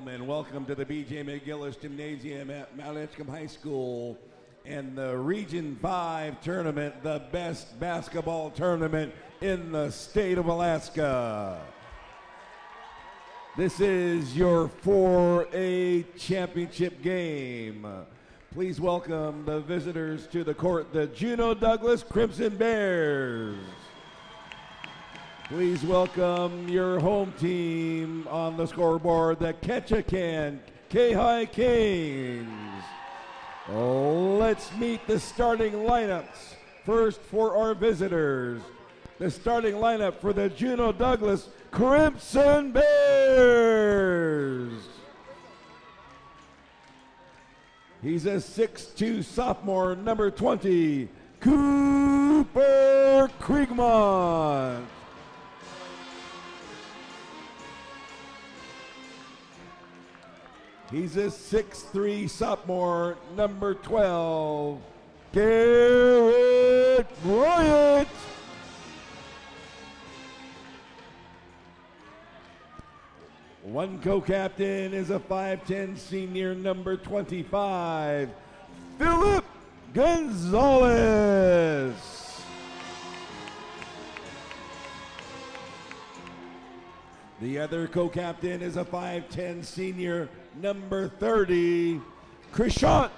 gentlemen, welcome to the B.J. McGillis Gymnasium at Mt.Edgecumbe High School and the Region 5 tournament, the best basketball tournament in the state of Alaska. This is your 4A championship game. Please welcome the visitors to the court, the Juneau Douglas Crimson Bears. Please welcome your home team on the scoreboard, the Ketchikan Kayhi Kings. Let's meet the starting lineups. First for our visitors, the starting lineup for the Juneau Douglas Crimson Bears. He's a 6'2" sophomore, number 20, Cooper Kriegmont. He's a 6'3" sophomore, number 12, Garrett Bryant. One co-captain is a 5'10" senior, number 25, Philip Gonzalez. The other co-captain is a 5'10" senior, number 30, Krishant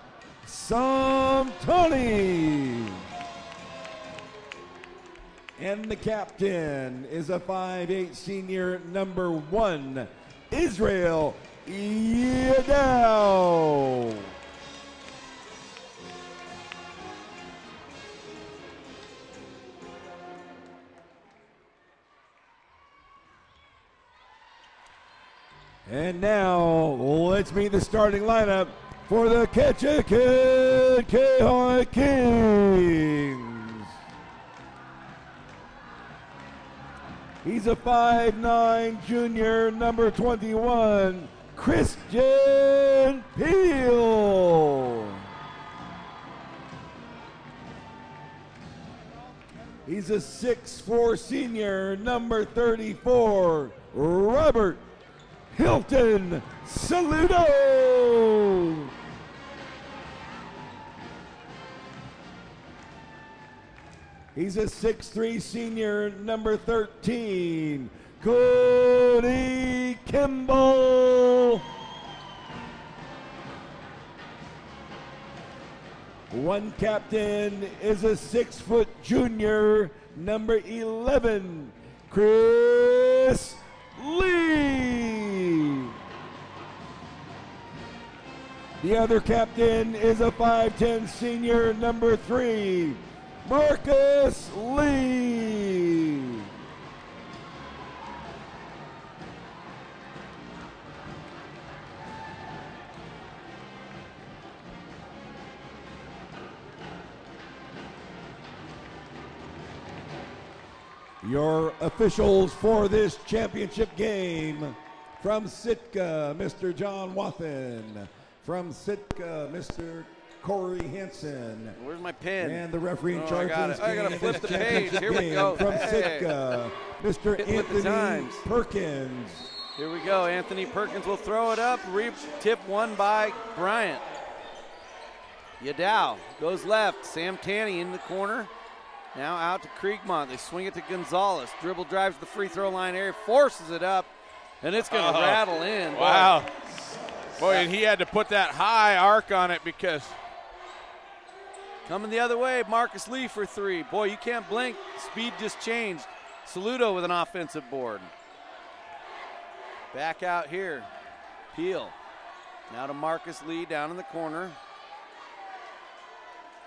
Samtani. And the captain is a 5'8" senior, number 1, Israel Yadao. And now, let's meet the starting lineup for the Ketchikan Kayhi Kings. He's a 5'9" junior, number 21, Christian Peel. He's a 6'4" senior, number 34, Robert Hilton Saludo. He's a 6'3" senior, number 13, Cody Kimball. One captain is a 6' junior, number 11, Chris Lee. The other captain is a 5'10" senior, number 3, Marcus Lee. Your officials for this championship game, from Sitka, Mr. John Wathen. From Sitka, Mr. Corey Hansen. Where's my pen? And the referee in charge of this I gotta game, flip the page. Here we go. From Sitka, Mr. Anthony Perkins. Here we go. Anthony Perkins will throw it up. Tip one by Bryant. Yadao goes left. Sam Tanny in the corner. Now out to Kriegmont. They swing it to Gonzalez. Dribble drives the free throw line area, forces it up, and it's going to rattle in. Wow. Boy, and he had to put that high arc on it because. Coming the other way, Marcus Lee for three. Boy, you can't blink. Speed just changed. Saludo with an offensive board. Back out here. Peel. Now to Marcus Lee down in the corner.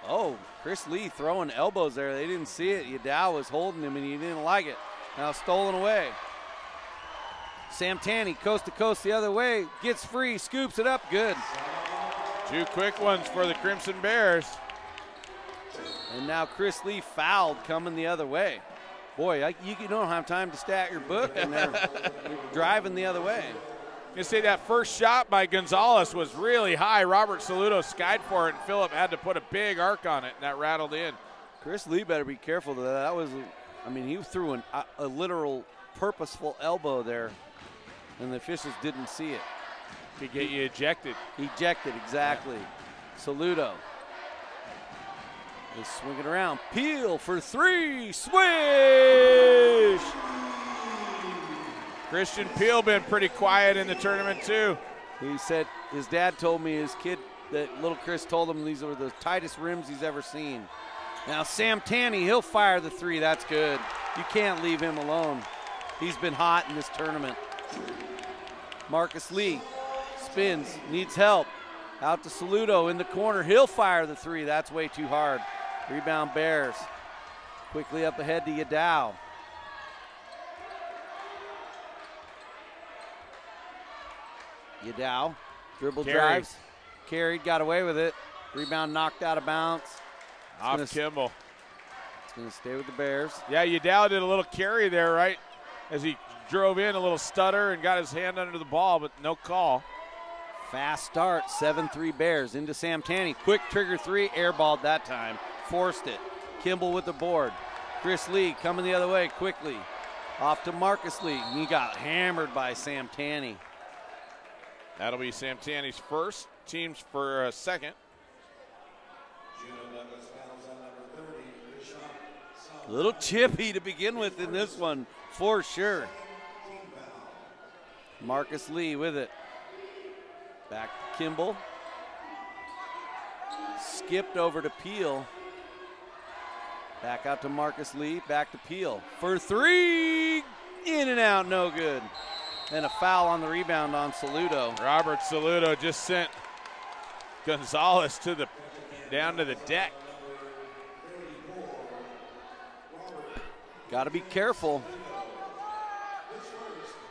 Oh, Chris Lee throwing elbows there. They didn't see it. Yadao was holding him, and he didn't like it. Now stolen away. Sam Tanny, coast to coast the other way. Gets free, scoops it up. Good. Two quick ones for the Crimson Bears. And now Chris Lee fouled coming the other way. Boy, you don't have time to stat your book, and they're driving the other way. You say that first shot by Gonzalez was really high. Robert Saludo skied for it, and Phillip had to put a big arc on it, and that rattled in. Chris Lee better be careful. That was, I mean, he threw a literal purposeful elbow there, and the officials didn't see it. Could get you ejected. Ejected, exactly. Saludo. They swing it around. Peel for three. Swish! Christian Peel been pretty quiet in the tournament too. He said his dad told me his kid, that little Chris told him these were the tightest rims he's ever seen. Now Sam Tanny, he'll fire the three. That's good. You can't leave him alone. He's been hot in this tournament. Marcus Lee spins, needs help. Out to Saludo in the corner. He'll fire the three. That's way too hard. Rebound Bears. Quickly up ahead to Yadao. Yadao, dribble drives. Carried, got away with it. Rebound knocked out of bounds. Off Kimball. It's going to stay with the Bears. Yeah, Yadao did a little carry there, right? As he drove in, a little stutter and got his hand under the ball, but no call. Fast start, 7-3 Bears into Sam Tanny. Quick trigger three, airballed that time. Forced it. Kimball with the board. Chris Lee coming the other way quickly. Off to Marcus Lee. He got hammered by Sam Tanny. That'll be Sam Tanny's first, team's for second. A little chippy to begin with in this one, for sure. Marcus Lee with it. Back to Kimball. Skipped over to Peel. Back out to Marcus Lee, back to Peel. For three, in and out, no good. And a foul on the rebound on Saludo. Robert Saludo just sent Gonzalez down to the deck. Got to be careful.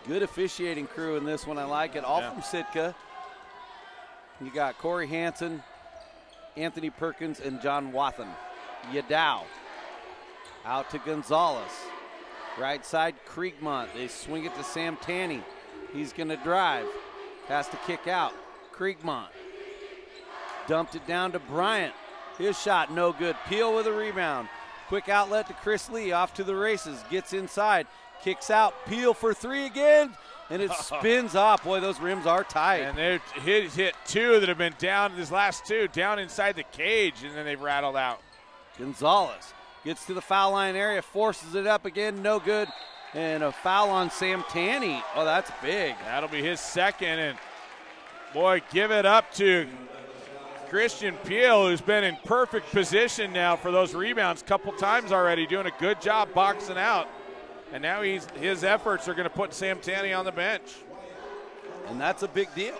Good officiating crew in this one. I like it. All from Sitka. You got Corey Hansen, Anthony Perkins, and John Wathen. Yadao. Out to Gonzalez. Right side, Kriegmont. They swing it to Sam Tanny. He's going to drive. Has to kick out. Kriegmont. Dumped it down to Bryant. His shot, no good. Peel with a rebound. Quick outlet to Chris Lee. Off to the races. Gets inside. Kicks out. Peel for three again. And it spins off. Boy, those rims are tight. And they've hit two that have been down, these last two, down inside the cage, and then they've rattled out. Gonzalez gets to the foul line area, forces it up again, no good. And a foul on Sam Tanny. Oh, that's big. That'll be his second. And, boy, give it up to Christian Peel, who's been in perfect position now for those rebounds a couple times already, doing a good job boxing out. And now his efforts are going to put Sam Tanny on the bench. And that's a big deal.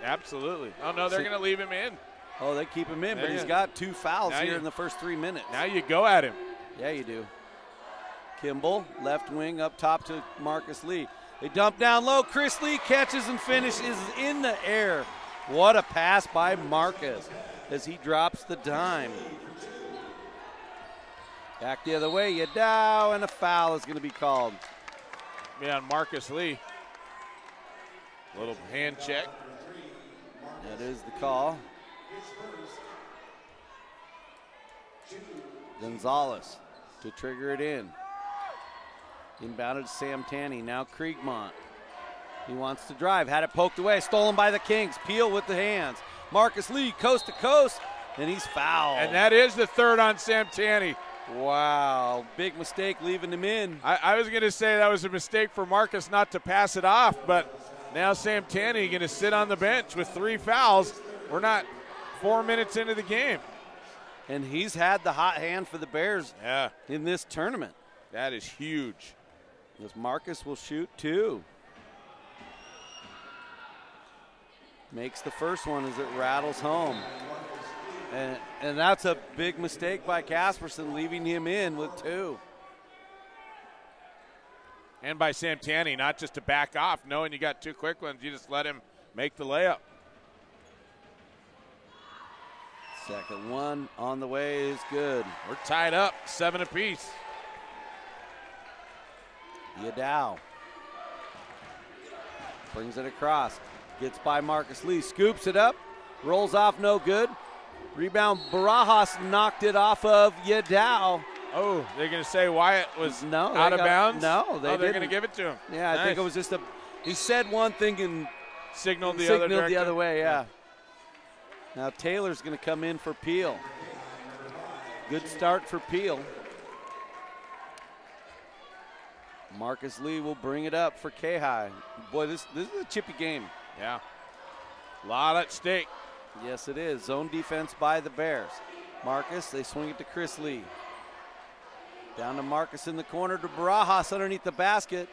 Absolutely. Oh, no, they're going to leave him in. Oh, they keep him in, but he's got two fouls here in the first 3 minutes. Now you go at him. Yeah, you do. Kimball, left wing, up top to Marcus Lee. They dump down low. Chris Lee catches and finishes in the air. What a pass by Marcus as he drops the dime. Back the other way, Yadao, and a foul is going to be called. Yeah, on Marcus Lee. Little hand check. That is the call. Gonzalez to trigger it in. Inbounded to Sam Tanny, now Kriegmont. He wants to drive, had it poked away, stolen by the Kings. Peel with the hands. Marcus Lee coast to coast, and he's fouled. And that is the third on Sam Tanny. Wow, big mistake leaving him in. I was going to say that was a mistake for Marcus not to pass it off, but now Sam Tanny going to sit on the bench with 3 fouls. We're not 4 minutes into the game. And he's had the hot hand for the Bears in this tournament. That is huge. This Marcus will shoot 2. Makes the first one as it rattles home. And that's a big mistake by Casperson, leaving him in with 2. And by Sam Tanny, not just to back off, knowing you got 2 quick ones, you just let him make the layup. Second one on the way is good. We're tied up, 7 apiece. Yadao brings it across. Gets by Marcus Lee, scoops it up, rolls off, no good. Rebound, Barajas knocked it off of Yadao. Oh, they're going to say Wyatt was out of bounds? No, they're going to give it to him. Yeah, I think it was just he said one thing and signaled the other way, yeah. Now Taylor's going to come in for Peel. Good start for Peel. Marcus Lee will bring it up for Kayhi. Boy, this is a chippy game. Yeah. A lot at stake. Yes, it is. Zone defense by the Bears. Marcus, they swing it to Chris Lee. Down to Marcus in the corner to Barajas underneath the basket.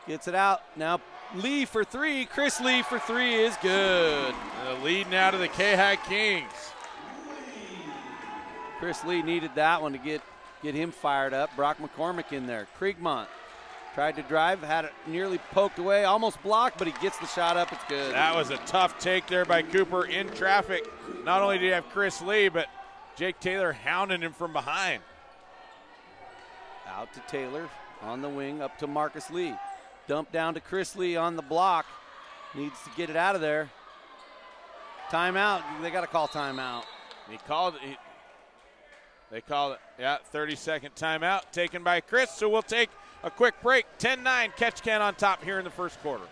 Gets it out. Now Lee for three. Chris Lee for three is good. And the lead now to the Kayhi Kings. Chris Lee needed that one to get him fired up. Brock McCormick in there. Kriegmont tried to drive, had it nearly poked away, almost blocked, but he gets the shot up. It's good. That was a tough take there by Cooper in traffic. Not only did he have Chris Lee, but Jake Taylor hounding him from behind. Out to Taylor on the wing, up to Marcus Lee. Dump down to Chris Lee on the block. Needs to get it out of there. Timeout. They got to call timeout. They called it, yeah, 30-second timeout taken by Chris. So we'll take a quick break. 10-9, Ketchikan on top here in the first quarter.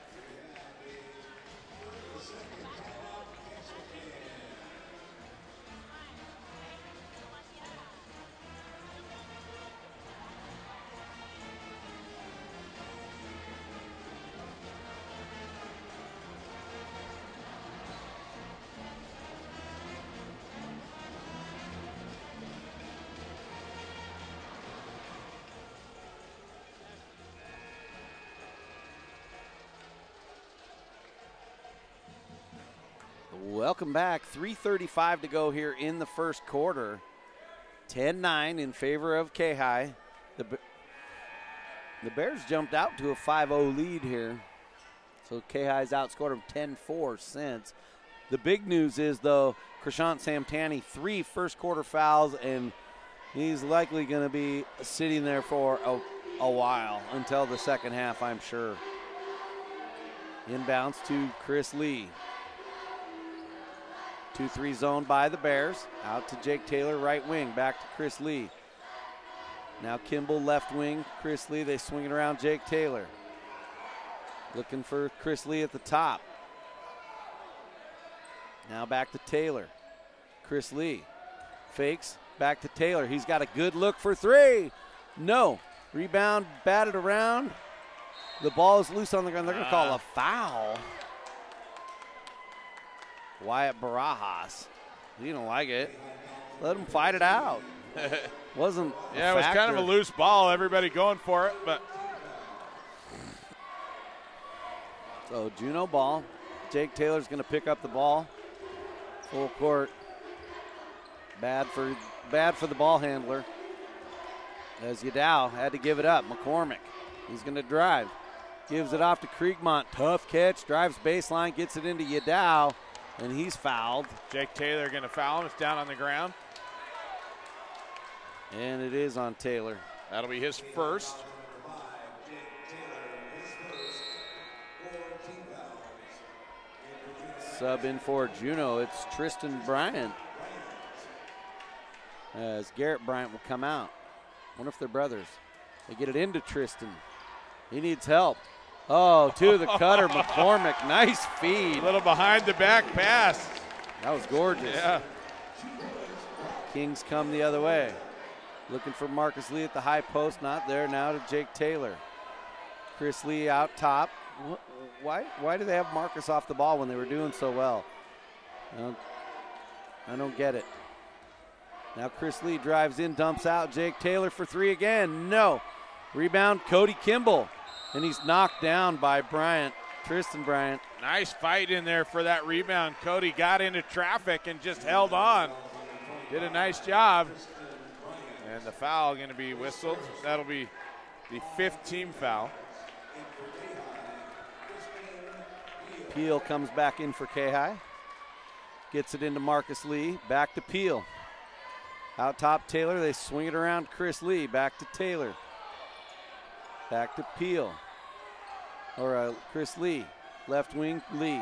Welcome back. 3:35 to go here in the first quarter. 10-9 in favor of Kayhi. The Bears jumped out to a 5-0 lead here. So Kayhi's outscored them 10-4 since. The big news is, though, Krishant Samtani, 3 first-quarter fouls, and he's likely going to be sitting there for a while until the second half, I'm sure. Inbounds to Chris Lee. 2-3 zone by the Bears. Out to Jake Taylor, right wing. Back to Chris Lee. Now Kimball, left wing. Chris Lee, they swing it around Jake Taylor. Looking for Chris Lee at the top. Now back to Taylor. Chris Lee fakes, back to Taylor. He's got a good look for three. No. Rebound, batted around. The ball is loose on the ground. They're going to call a foul. Wyatt Barajas. He didn't like it. Let him fight it out. Wasn't yeah, it was kind of a loose ball. Everybody going for it, but. So Juneau ball. Jake Taylor's going to pick up the ball. Full court. Bad for the ball handler. As Yadao had to give it up. McCormick. He's going to drive. Gives it off to Kriegmont. Tough catch. Drives baseline. Gets it into Yadao. And he's fouled. Jake Taylor going to foul him. It's down on the ground. And it is on Taylor. That'll be his first. Sub in for Juneau. It's Tristan Bryant. As Garrett Bryant will come out. Wonder if they're brothers. They get it into Tristan. He needs help. Oh, to the cutter, McCormick. Nice feed. A little behind the back pass. That was gorgeous. Yeah. Kings come the other way. Looking for Marcus Lee at the high post. Not there. Now to Jake Taylor. Chris Lee out top. Why do they have Marcus off the ball when they were doing so well? I don't get it. Now Chris Lee drives in, dumps out. Jake Taylor for three again. No. Rebound, Cody Kimball. And he's knocked down by Bryant, Tristan Bryant. Nice fight in there for that rebound. Cody got into traffic and just held on. Did a nice job. And the foul going to be whistled. That'll be the 5th team foul. Peel comes back in for Kayhi. Gets it into Marcus Lee. Back to Peel. Out top Taylor. They swing it around Chris Lee. Back to Taylor. Back to Peel. Chris Lee. Left wing, Lee.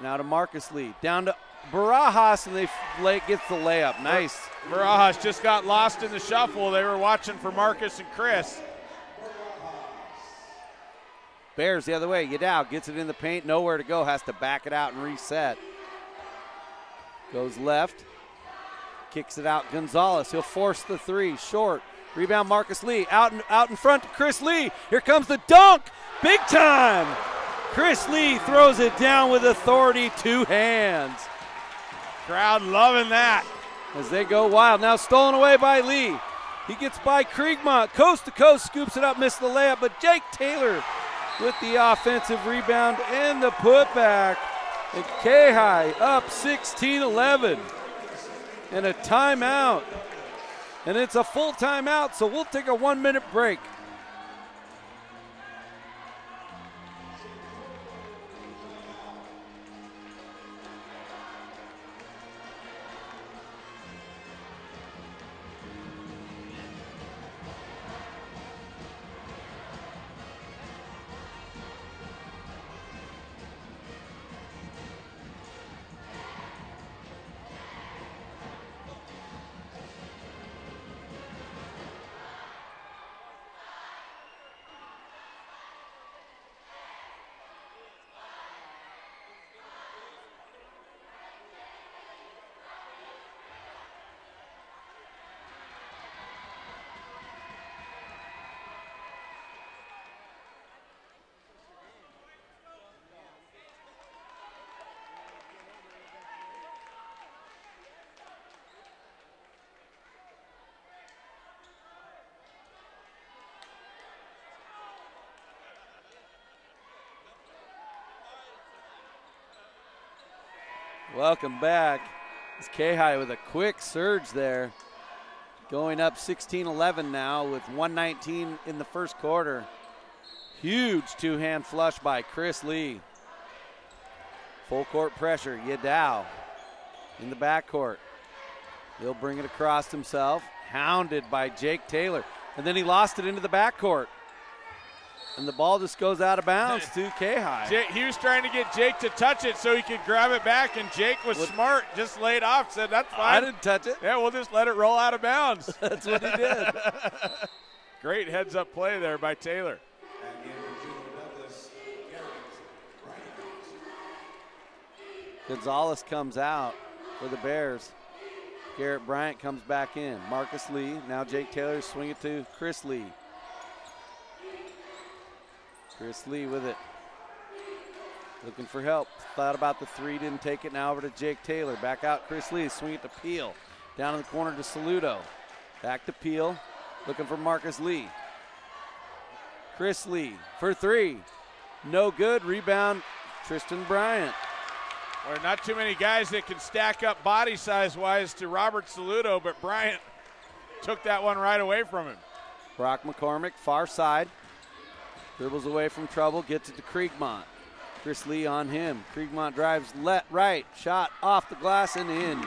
Now to Marcus Lee. Down to Barajas, and they gets the layup. Nice. Barajas just got lost in the shuffle. They were watching for Marcus and Chris. Bears the other way. Yadao gets it in the paint. Nowhere to go. Has to back it out and reset. Goes left. Kicks it out. Gonzalez. He'll force the three. Short. Rebound Marcus Lee. Out in front to Chris Lee. Here comes the dunk. Big time. Chris Lee throws it down with authority. 2 hands. Crowd loving that. As they go wild. Now stolen away by Lee. He gets by Kriegmont. Coast to coast. Scoops it up. Missed the layup. But Jake Taylor with the offensive rebound and the putback. And Kayhi up 16-11. And a timeout. And it's a full timeout, so we'll take a 1-minute break. Welcome back. It's Kayhi with a quick surge there. Going up 16-11 now with 1:19 in the first quarter. Huge 2-hand flush by Chris Lee. Full court pressure. Yadao in the backcourt. He'll bring it across himself. Hounded by Jake Taylor. And then he lost it into the backcourt. And the ball just goes out of bounds to Kayhi. He was trying to get Jake to touch it so he could grab it back, and Jake was smart, just laid off, said, that's fine. I didn't touch it. Yeah, we'll just let it roll out of bounds. That's what he did. Great heads-up play there by Taylor. Gonzalez comes out for the Bears. Garrett Bryant comes back in. Marcus Lee, now Jake Taylor, swing it to Chris Lee. Chris Lee with it. Looking for help. Thought about the three, didn't take it. Now over to Jake Taylor. Back out Chris Lee. Swing it to Peel. Down in the corner to Saludo. Back to Peel. Looking for Marcus Lee. Chris Lee for three. No good. Rebound Tristan Bryant. Well, not too many guys that can stack up body size-wise to Robert Saludo, but Bryant took that one right away from him. Brock McCormick, far side. Dribbles away from trouble, gets it to Kriegmont. Chris Lee on him. Kriegmont drives right, shot off the glass and in.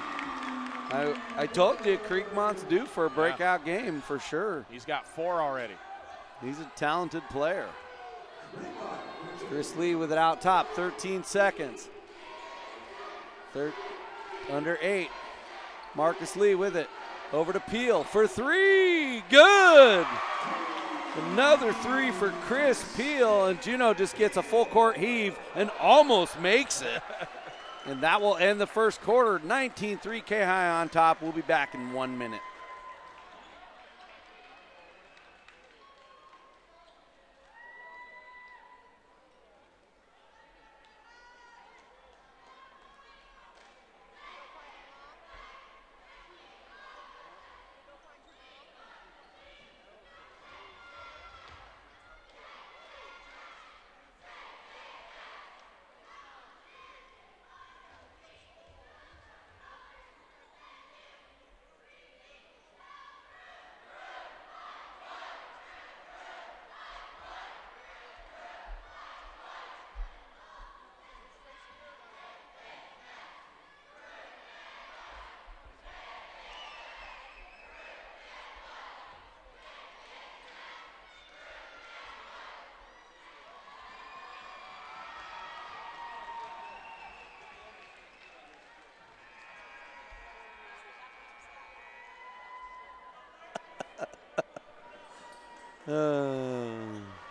I told you Kriegmont's due for a breakout game for sure. He's got 4 already. He's a talented player. Chris Lee with it out top, 13 seconds. Under 8. Marcus Lee with it. Over to Peel for three. Good! Another three for Chris Peel, and Juneau just gets a full court heave and almost makes it. And that will end the first quarter. 19-3 Kayhi on top. We'll be back in 1 minute.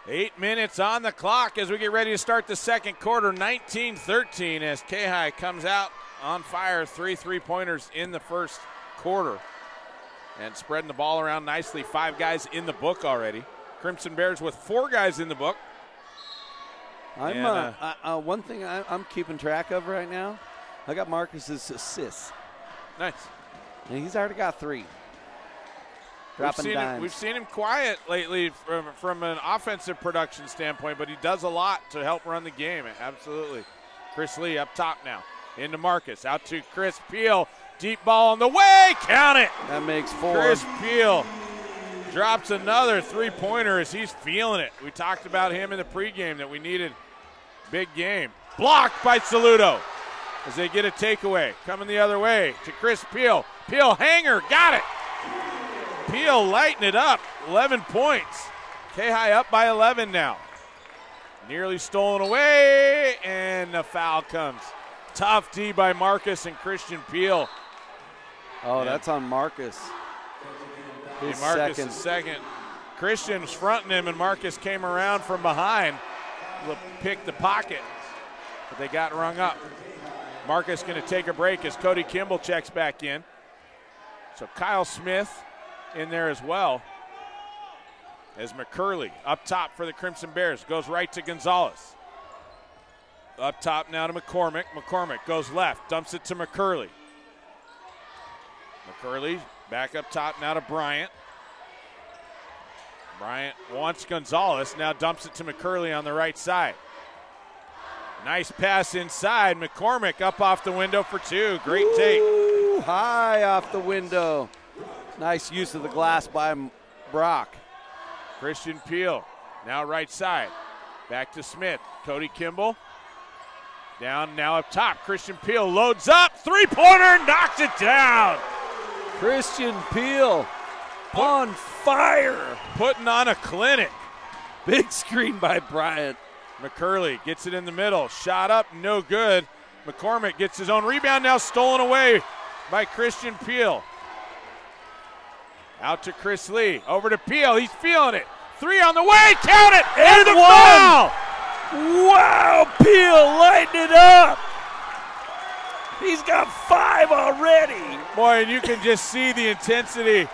8 minutes on the clock as we get ready to start the second quarter. 19-13 as Kayhi comes out on fire. 3 3-pointers in the first quarter. And spreading the ball around nicely. 5 guys in the book already. Crimson Bears with 4 guys in the book. One thing I'm keeping track of right now, I got Marcus's assists. Nice. And he's already got 3. We've seen him quiet lately from an offensive production standpoint, but he does a lot to help run the game. Absolutely. Chris Lee up top now. Into Marcus. Out to Chris Peel. Deep ball on the way. Count it. That makes 4. Chris Peel drops another 3-pointer as he's feeling it. We talked about him in the pregame that we needed big game. Blocked by Saludo as they get a takeaway. Coming the other way to Chris Peel. Peel hanger. Got it. Peel lighting it up. 11 points. Kayhi up by 11 now. Nearly stolen away, and a foul comes. Tough D by Marcus and Christian Peel. Oh, that's on Marcus. Marcus' second. Christian's fronting him, and Marcus came around from behind to pick the pocket, but they got rung up. Marcus going to take a break as Cody Kimball checks back in. So Kyle Smith in there as well as McCurley up top for the Crimson Bears. Goes right to Gonzalez. Up top now to McCormick. McCormick goes left, dumps it to McCurley. McCurley back up top now to Bryant. Bryant wants Gonzalez, now dumps it to McCurley on the right side. Nice pass inside. McCormick up off the window for 2. Great take. High off the window. Nice use of the glass by Brock. Christian Peel now right side. Back to Smith. Cody Kimball. Down now up top. Christian Peel loads up. 3-pointer, knocks it down. Christian Peel on fire. Putting on a clinic. Big screen by Bryant. McCurley gets it in the middle. Shot up, no good. McCormick gets his own rebound, now stolen away by Christian Peel. Out to Chris Lee. Over to Peel. He's feeling it. 3 on the way. Count it. And the foul. Wow, Peel lighting it up. He's got 5 already. Boy, and you can just see the intensity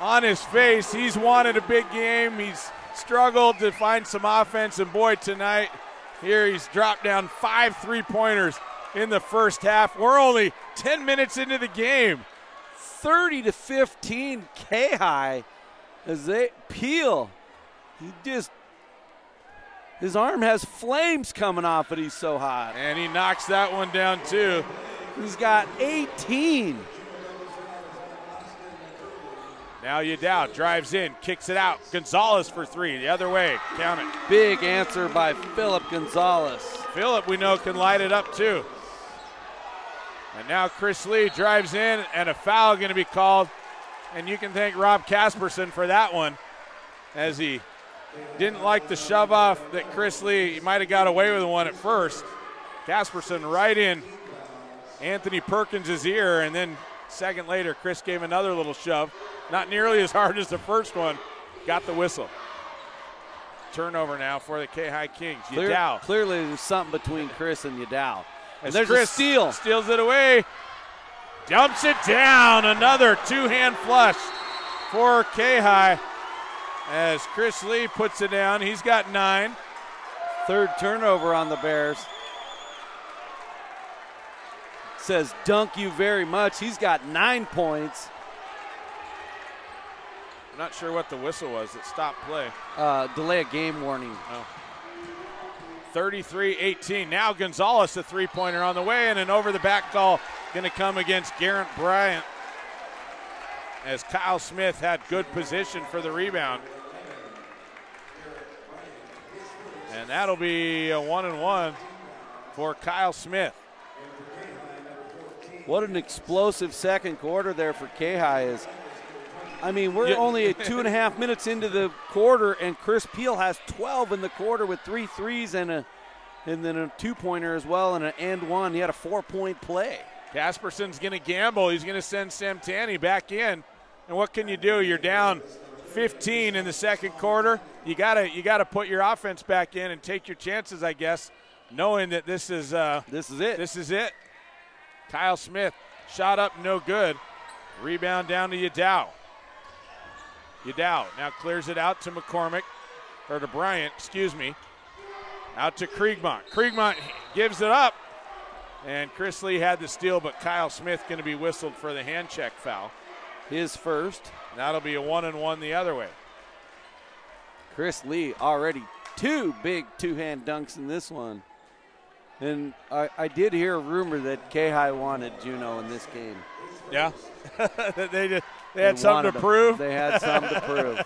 on his face. He's wanted a big game. He's struggled to find some offense. And boy, tonight, here he's dropped down 5 3-pointers in the first half. We're only 10 minutes into the game. 30-15 Kayhi as they Peel. His arm has flames coming off it. He's so hot. And he knocks that one down too. He's got 18. Now Yadao drives in, kicks it out. Gonzalez for 3, the other way. Count it. Big answer by Philip Gonzalez. Philip, we know, can light it up too. And now Chris Lee drives in, and a foul going to be called. And you can thank Rob Casperson for that one, as he didn't like the shove off that Chris Lee, he might have got away with one at first. Casperson right in Anthony Perkins' ear, and then second later, Chris gave another little shove. Not nearly as hard as the first one. Got the whistle. Turnover now for the Kayhi Kings. Yadao. Clearly there's something between Chris and Yadao. And there's Chris a steal. Steals it away. Dumps it down. Another 2-hand flush for Kayhi as Chris Lee puts it down. He's got 9. 3rd turnover on the Bears. Says dunk you very much. He's got 9 points. I'm not sure what the whistle was that stopped play. Delay of game warning. Oh. 33-18. Now Gonzalez, a 3-pointer on the way, and an over-the-back call going to come against Garrett Bryant as Kyle Smith had good position for the rebound. And that'll be a 1-and-1 for Kyle Smith. What an explosive second quarter there for Kayhi. We're only at 2.5 minutes into the quarter, and Chris Peel has 12 in the quarter with 3 threes and then a 2-pointer as well and an and one. He had a 4-point play. Casperson's going to gamble. He's going to send Samtani back in. And what can you do? You're down 15 in the second quarter. You gotta put your offense back in and take your chances, I guess, knowing that this is it. This is it. Kyle Smith shot up, no good. Rebound down to Yadao. Yadao now clears it out to McCormick, or to Bryant, excuse me. Out to Kriegmont. Kriegmont gives it up, and Chris Lee had the steal, but Kyle Smith going to be whistled for the hand check foul. His first. That'll be a 1-and-1 the other way. Chris Lee already 2 big two-hand dunks in this one. And I did hear a rumor that Kayhi wanted Juneau in this game. Yeah, they had something to prove. They had something to prove.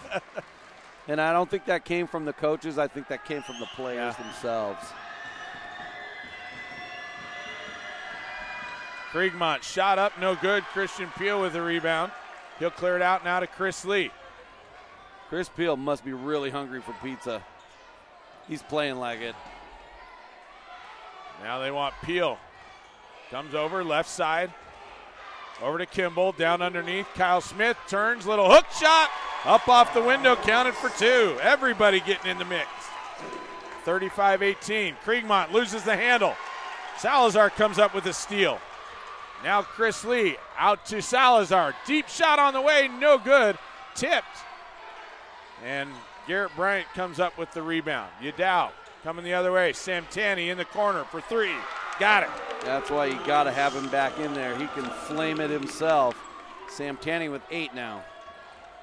And I don't think that came from the coaches. I think that came from the players themselves. Kriegmont shot up, no good. Christian Peel with the rebound. He'll clear it out now to Chris Lee. Chris Peel must be really hungry for pizza. He's playing like it. Now they want Peel. Comes over, left side. Over to Kimball, down underneath. Kyle Smith turns, little hook shot. Up off the window, counted for 2. Everybody getting in the mix. 35-18. Kriegmont loses the handle. Salazar comes up with a steal. Now Chris Lee out to Salazar. Deep shot on the way, no good. Tipped. And Garrett Bryant comes up with the rebound. Yadao coming the other way. Sam Tanny in the corner for 3. Got it. That's why you got to have him back in there. He can flame it himself. Sam Tanny with 8 now.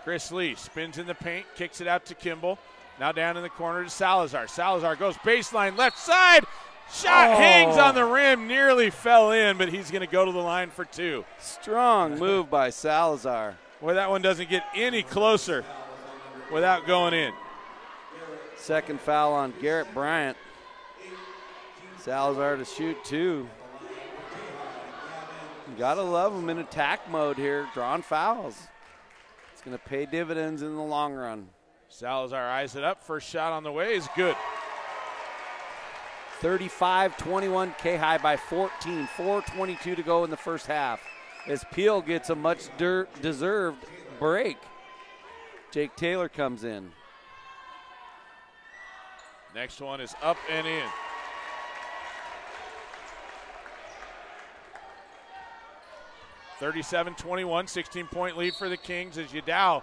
Chris Lee spins in the paint, kicks it out to Kimball. Now down in the corner to Salazar. Salazar goes baseline, left side. Shot hangs on the rim, nearly fell in, but he's going to go to the line for 2. Strong move by Salazar. Boy, that one doesn't get any closer without going in. Second foul on Garrett Bryant. Salazar to shoot 2. You gotta love him in attack mode here, drawing fouls. It's gonna pay dividends in the long run. Salazar eyes it up. First shot on the way is good. 35-21, Kayhi by 14. 4:22 to go in the first half. As Peel gets a much deserved break. Jake Taylor comes in. Next one is up and in. (37-21), 16-point lead for the Kings as Yadao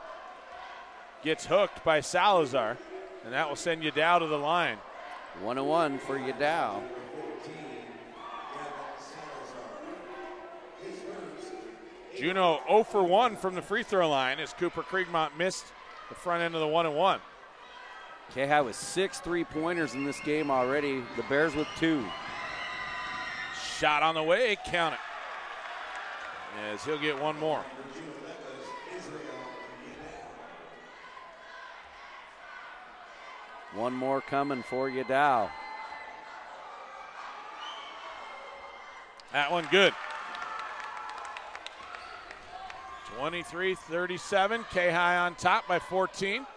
gets hooked by Salazar, and that will send Yadao to the line. 1-1 for Yadao. Juneau 0 for 1 from the free throw line as Cooper Kriegmont missed the front end of the 1-1. Kayhi with 6 3-pointers in this game already. The Bears with 2. Shot on the way, count it. As he'll get one more. One more coming for Yadao. That one good. 23-37, Kayhi on top by 14.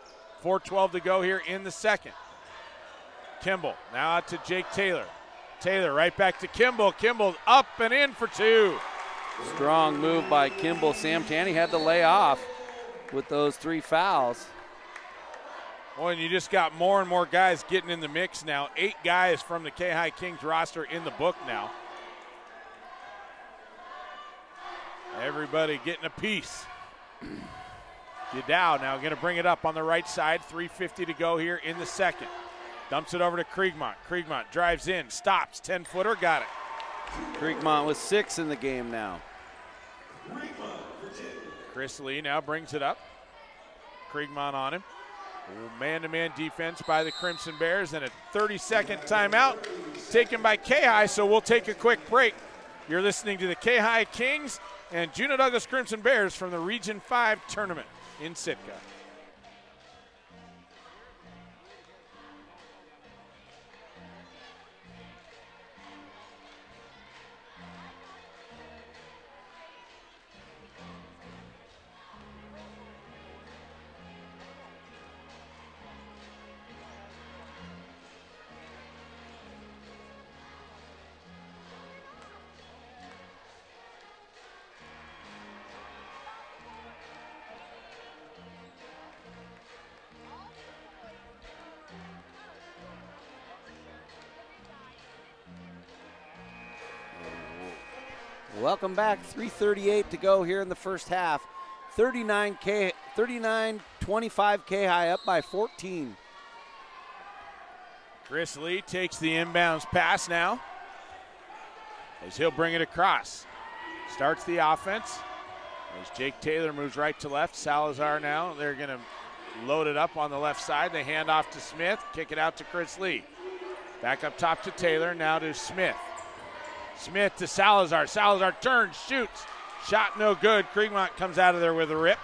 4:12 to go here in the second. Kimball now out to Jake Taylor. Taylor right back to Kimball. Kimball up and in for 2. Strong move by Kimball. Sam Tanny had to lay off with those 3 fouls. Boy, and you just got more and more guys getting in the mix now. 8 guys from the Kayhi Kings roster in the book now. Everybody getting a piece. Yadao now going to bring it up on the right side. 3:50 to go here in the second. Dumps it over to Kriegmont. Kriegmont drives in, stops, 10-footer, got it. Kriegmont with 6 in the game now. Chris Lee now brings it up. Kriegmont on him. Man-to-man defense by the Crimson Bears, and a 30-second timeout taken by Kayhi, so we'll take a quick break. You're listening to the Kayhi Kings and Juneau Douglas Crimson Bears from the Region 5 tournament in Sitka. Welcome back. 3:38 to go here in the first half. 39-25 Kayhi up by 14. Chris Lee takes the inbounds pass now as he'll bring it across. Starts the offense as Jake Taylor moves right to left. Salazar now, they're going to load it up on the left side. They hand off to Smith, kick it out to Chris Lee. Back up top to Taylor, now to Smith. Smith to Salazar. Salazar turns, shoots. Shot no good. Kriegmont comes out of there with a rip.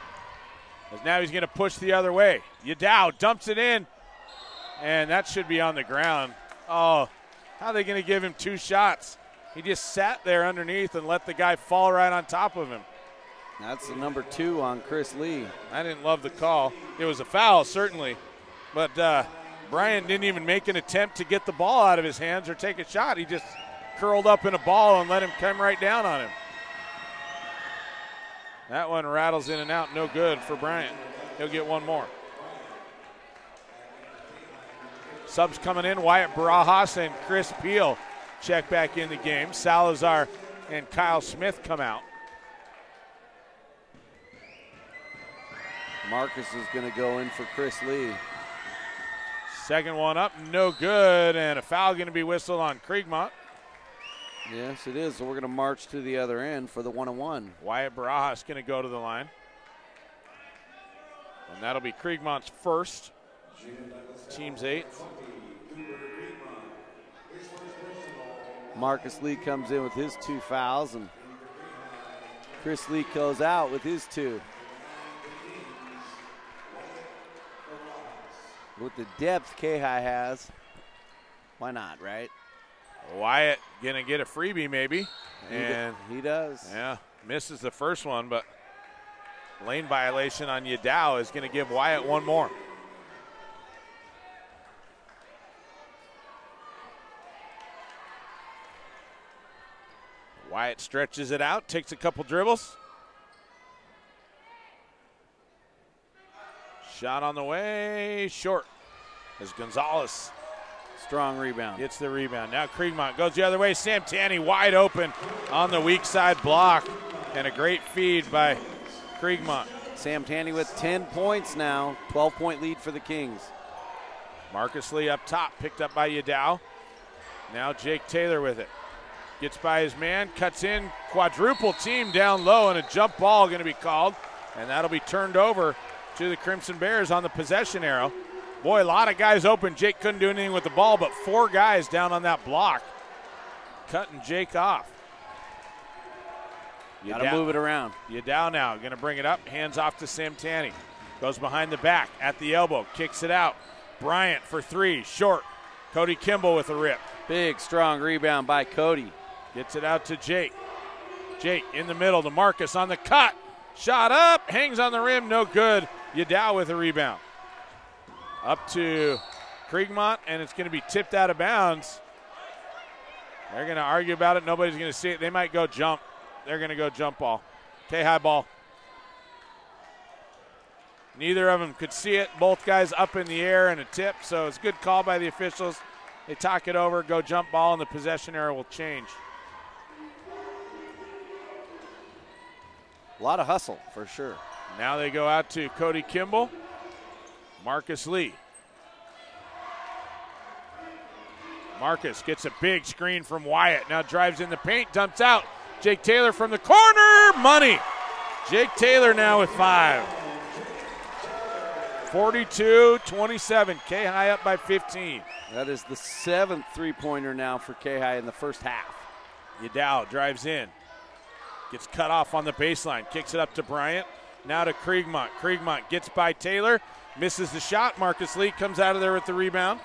As now he's going to push the other way. Yadao dumps it in, and that should be on the ground. Oh, how are they going to give him 2 shots? He just sat there underneath and let the guy fall right on top of him. That's the number 2 on Chris Lee. I didn't love the call. It was a foul, certainly. But Brian didn't even make an attempt to get the ball out of his hands or take a shot. He just curled up in a ball and let him come right down on him. That one rattles in and out. No good for Bryant. He'll get one more. Subs coming in. Wyatt Barajas and Chris Peel check back in the game. Salazar and Kyle Smith come out. Marcus is going to go in for Chris Lee. Second one up, no good, and a foul going to be whistled on Kriegmont. Yes, it is. So we're going to march to the other end for the 1-on-1. Wyatt Barajas going to go to the line. And that'll be Kriegmont's first. Team's 8th. Marcus Lee comes in with his 2 fouls, and Chris Lee goes out with his 2. With the depth Kayhi has, why not, right? Wyatt gonna get a freebie maybe, and he does. Yeah, misses the first one, but lane violation on Yadao is gonna give Wyatt one more. Wyatt stretches it out, takes a couple dribbles. Shot on the way, short, as Gonzalez. Strong rebound. Gets the rebound. Now Kriegmont goes the other way. Sam Tanny wide open on the weak side block. And a great feed by Kriegmont. Sam Tanny with 10 points now. 12-point lead for the Kings. Marcus Lee up top, picked up by Yadao. Now Jake Taylor with it. Gets by his man, cuts in, quadruple team down low, and a jump ball going to be called. And that'll be turned over to the Crimson Bears on the possession arrow. Boy, a lot of guys open. Jake couldn't do anything with the ball, but 4 guys down on that block. Cutting Jake off. Got to move it around. Yadao now going to bring it up. Hands off to Sam Tanny. Goes behind the back at the elbow. Kicks it out. Bryant for 3. Short. Cody Kimball with a rip. Big, strong rebound by Cody. Gets it out to Jake. Jake in the middle to Marcus on the cut. Shot up. Hangs on the rim. No good. Yadao with a rebound. Up to Kriegmont, and it's going to be tipped out of bounds. They're going to argue about it. Nobody's going to see it. They might go jump. They're going to go jump ball. Kayhi ball. Neither of them could see it. Both guys up in the air and a tip, so it's a good call by the officials. They talk it over, go jump ball, and the possession area will change. A lot of hustle, for sure. Now they go out to Cody Kimball. Marcus Lee. Marcus gets a big screen from Wyatt. Now drives in the paint, dumps out. Jake Taylor from the corner. Money. Jake Taylor now with 5. 42-27. Kayhi up by 15. That is the 7th three-pointer now for Kayhi in the first half. Yadao drives in. Gets cut off on the baseline. Kicks it up to Bryant. Now to Kriegmont. Kriegmont gets by Taylor. Misses the shot. Marcus Lee comes out of there with the rebound.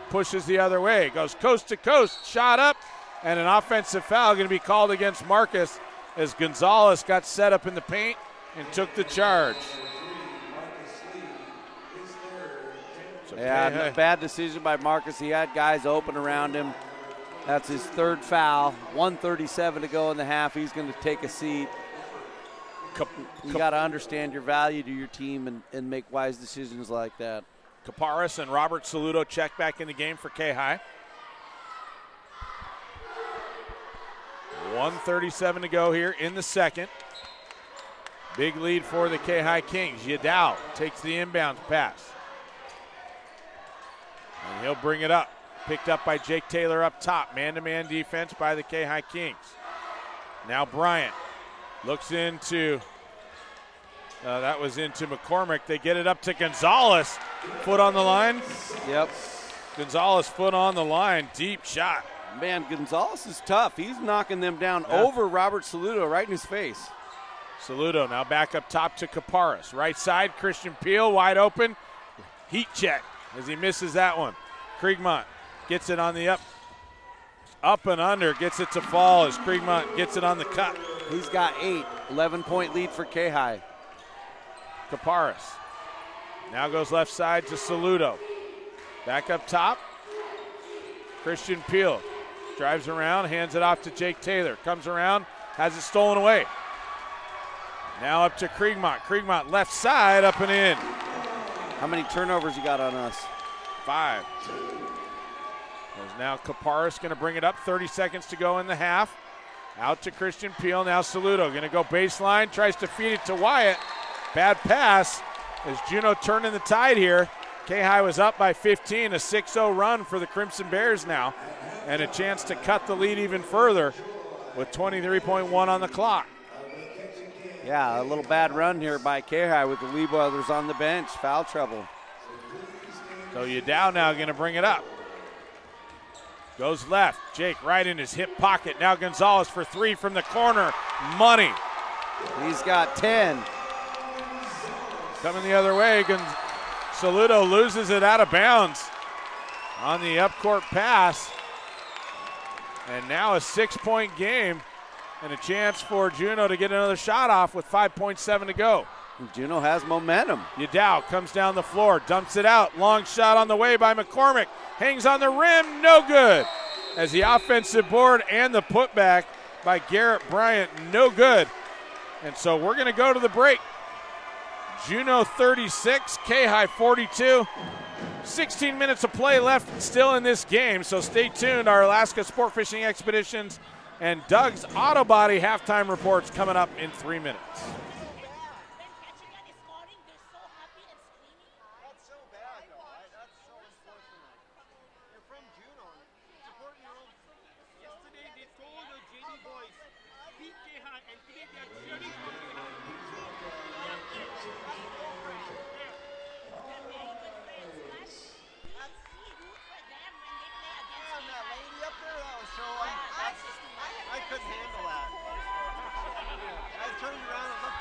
Pushes the other way. Goes coast to coast. Shot up. And an offensive foul going to be called against Marcus as Gonzalez got set up in the paint and took the charge. So yeah, bad decision by Marcus. He had guys open around him. That's his 3rd foul. 1:37 to go in the half. He's going to take a seat. You got to understand your value to your team and make wise decisions like that. Kaparis and Robert Saludo check back in the game for Kayhi. 1:37 to go here in the second. Big lead for the Kayhi Kings. Yadao takes the inbound pass. And he'll bring it up. Picked up by Jake Taylor up top. Man-to-man defense by the Kayhi Kings. Now Bryant looks into, that was into McCormick. They get it up to Gonzalez. Foot on the line. Yep. Gonzalez foot on the line. Deep shot. Man, Gonzalez is tough. He's knocking them down over Robert Saludo right in his face. Saludo now back up top to Caparas. Right side, Christian Peel wide open. Heat check as he misses that one. Kriegmont gets it on the up and under, gets it to fall as Kriegmont gets it on the cut. He's got 8, 11-point lead for Kayhi. Caparas now goes left side to Saludo. Back up top, Christian Peel drives around, hands it off to Jake Taylor. Comes around, has it stolen away. Now up to Kriegmont. Kriegmont left side, up and in. How many turnovers you got on us? 5. There's now Caparas going to bring it up. 30 seconds to go in the half. Out to Christian Peel. Now Saludo going to go baseline. Tries to feed it to Wyatt. Bad pass as Juneau turning the tide here. Kayhi was up by 15. A 6-0 run for the Crimson Bears now. And a chance to cut the lead even further with 23.1 on the clock. Yeah, a little bad run here by Kayhi with the Lee brothers on the bench. Foul trouble. So Yadao now going to bring it up. Goes left. Jake right in his hip pocket. Now Gonzalez for 3 from the corner. Money. He's got 10. Coming the other way. Saludo loses it out of bounds on the up-court pass. And now a 6-point game and a chance for Juneau to get another shot off with 5.7 to go. Juneau has momentum. Yadao comes down the floor, dumps it out. Long shot on the way by McCormick. Hangs on the rim, no good. As the offensive board and the putback by Garrett Bryant, no good. And so we're going to go to the break. Juneau 36, Kayhi 42. 16 minutes of play left still in this game, so stay tuned. Our Alaska Sport Fishing Expeditions and Doug's Auto Body halftime reports coming up in 3 minutes. I couldn't handle that. I turned around and looked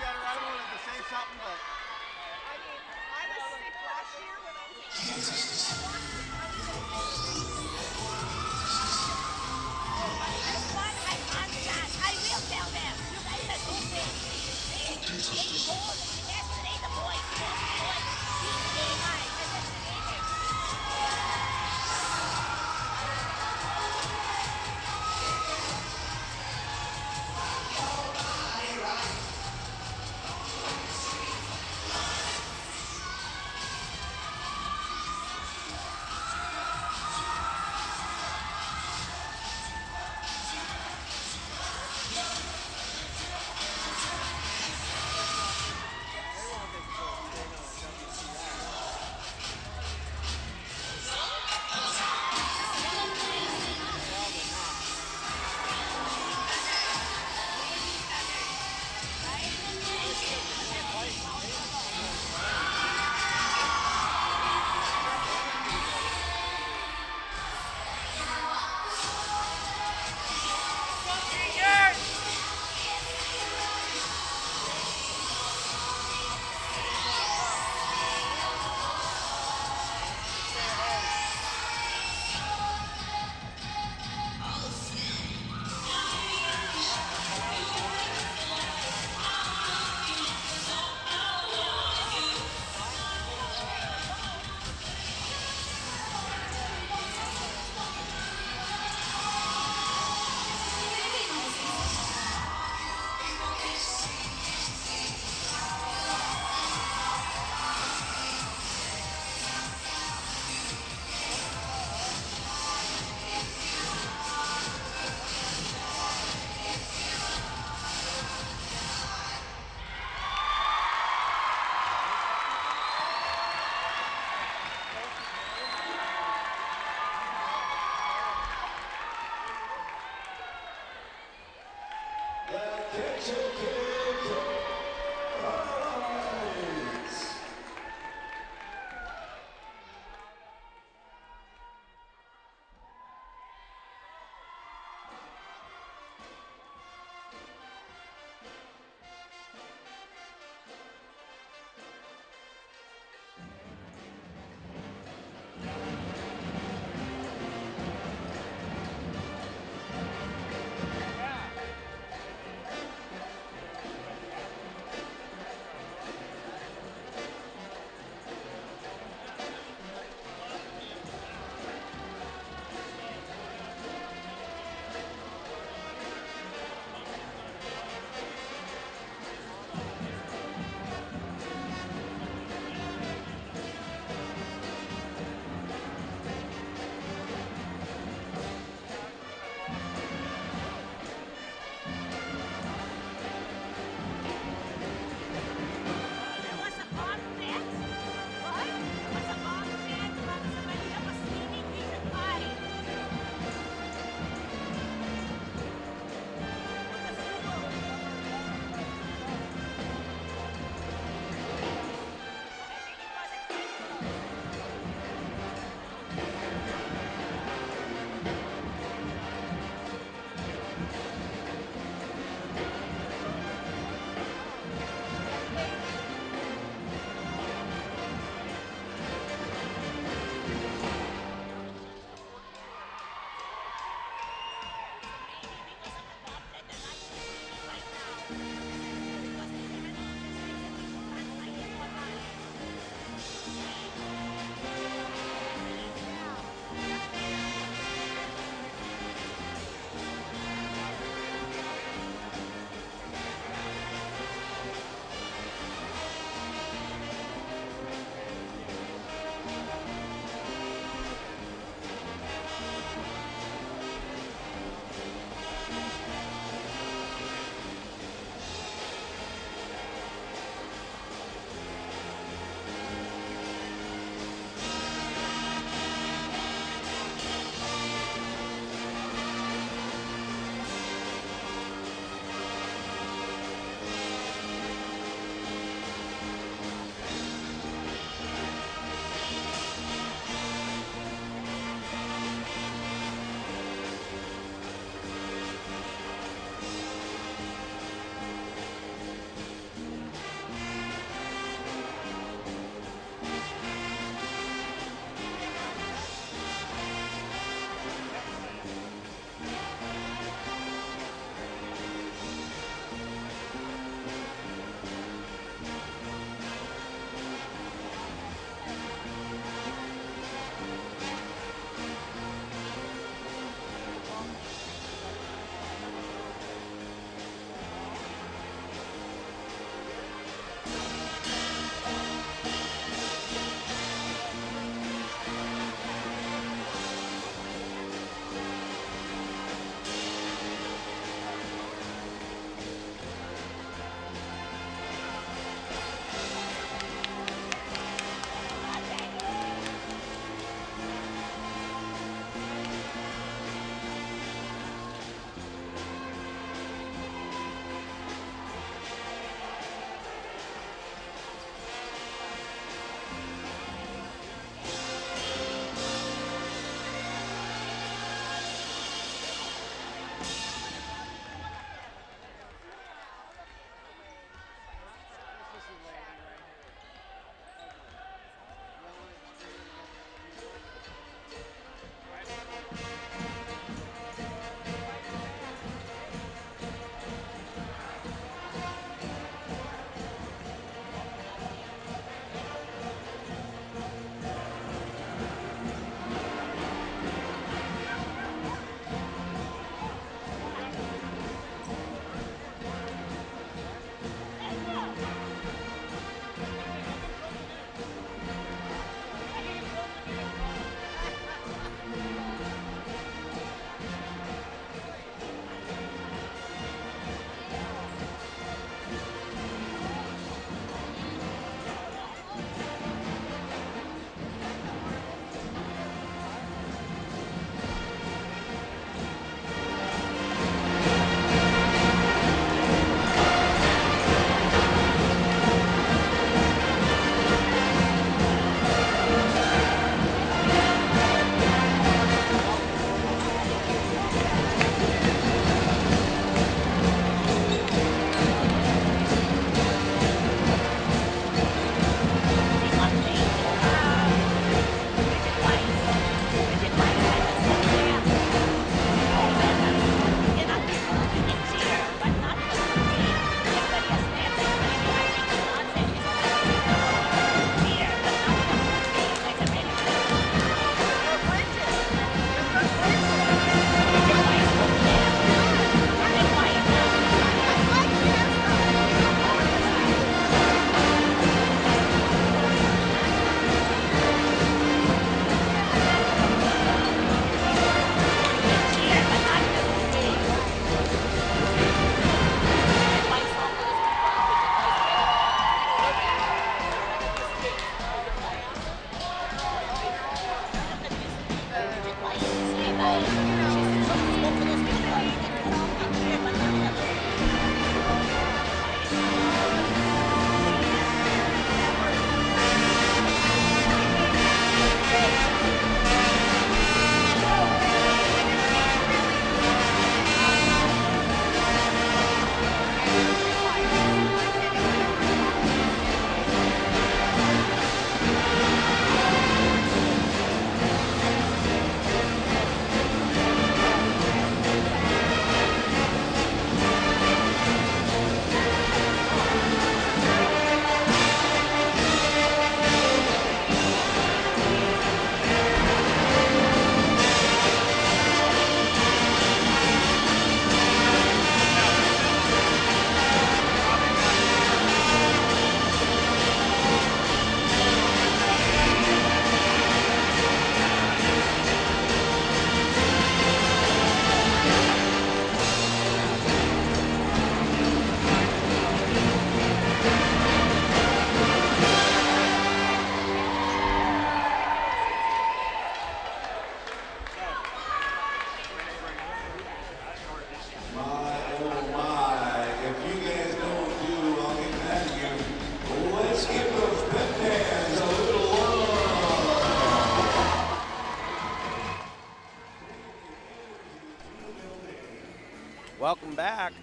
Welcome back.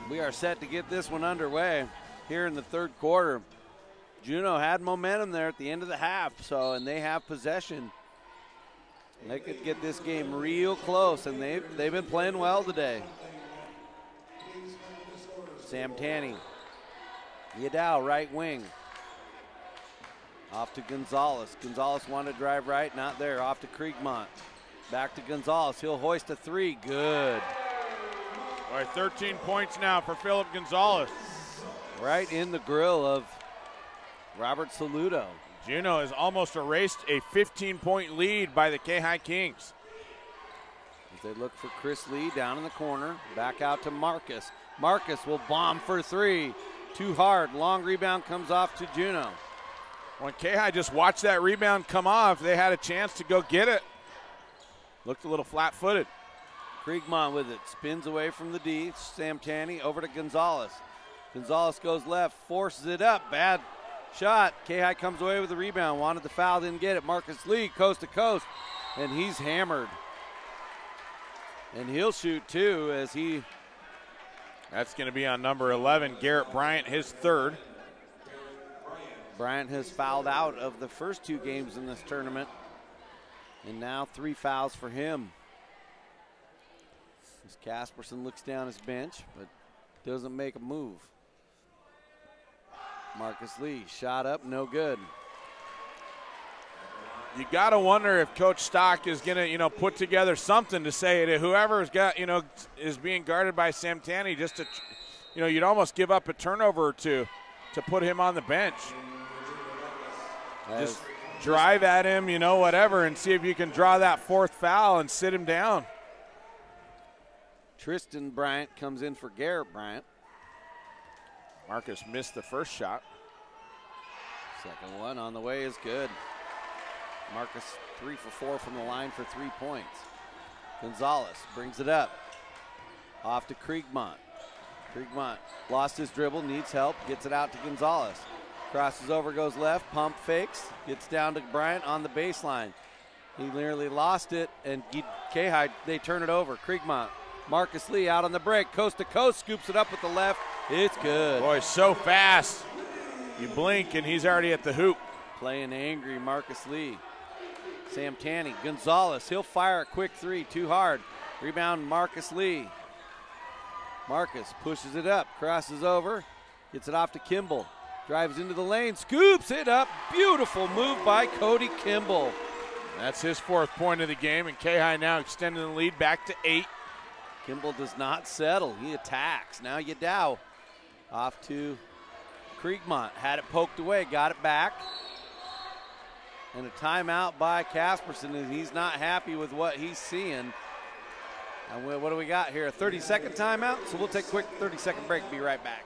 We are set to get this one underway here in the third quarter. Juneau had momentum there at the end of the half, and they have possession. They could get this game real close, and they've been playing well today. Sam Tanny, Yadao, right wing. Off to Gonzalez. Gonzalez wanted to drive right, not there. Off to Kriegmont. Back to Gonzalez. He'll hoist a three. Good. All right, 13 points now for Philip Gonzalez. Right in the grill of Robert Saludo. Juneau has almost erased a 15-point lead by the Kayhi Kings. As they look for Chris Lee down in the corner. Back out to Marcus. Marcus will bomb for three. Too hard. Long rebound comes off to Juneau. When Kayhi just watched that rebound come off, they had a chance to go get it. Looked a little flat-footed. Kriegmont with it. Spins away from the D. Sam Tanny over to Gonzalez. Gonzalez goes left. Forces it up. Bad shot. Kayhi comes away with the rebound. Wanted the foul. Didn't get it. Marcus Lee coast to coast. And he's hammered. And he'll shoot too as he... That's going to be on number 11, Garrett Bryant, his third. Bryant has fouled out of the first two games in this tournament. And now 3 fouls for him. As Casperson looks down his bench, but doesn't make a move. Marcus Lee, shot up, no good. You got to wonder if Coach Stock is going to, put together something to say to whoever's got, is being guarded by Sam Tanny, just to, you'd almost give up a turnover or two to put him on the bench. Just drive at him, whatever, and see if you can draw that fourth foul and sit him down. Tristan Bryant comes in for Garrett Bryant. Marcus missed the first shot. Second one on the way is good. Marcus 3 for 4 from the line for 3 points. Gonzalez brings it up. Off to Kriegmont. Kriegmont lost his dribble, needs help, gets it out to Gonzalez. Crosses over, goes left, pump fakes, gets down to Bryant on the baseline. He nearly lost it, and Kayhi, they turn it over. Kriegmont, Marcus Lee out on the break, coast to coast, scoops it up with the left. It's good. Boy, so fast. You blink, and he's already at the hoop. Playing angry, Marcus Lee. Sam Tanny, Gonzalez, he'll fire a quick three, too hard. Rebound, Marcus Lee. Marcus pushes it up, crosses over, gets it off to Kimball. Drives into the lane, scoops it up. Beautiful move by Cody Kimball. That's his 4th point of the game, and Kayhi now extending the lead back to 8. Kimball does not settle. He attacks. Now Yadao off to Kriegmont. Had it poked away, got it back. And a timeout by Casperson, and he's not happy with what he's seeing. And what do we got here? A 30-second timeout? So we'll take a quick 30-second break. Be right back.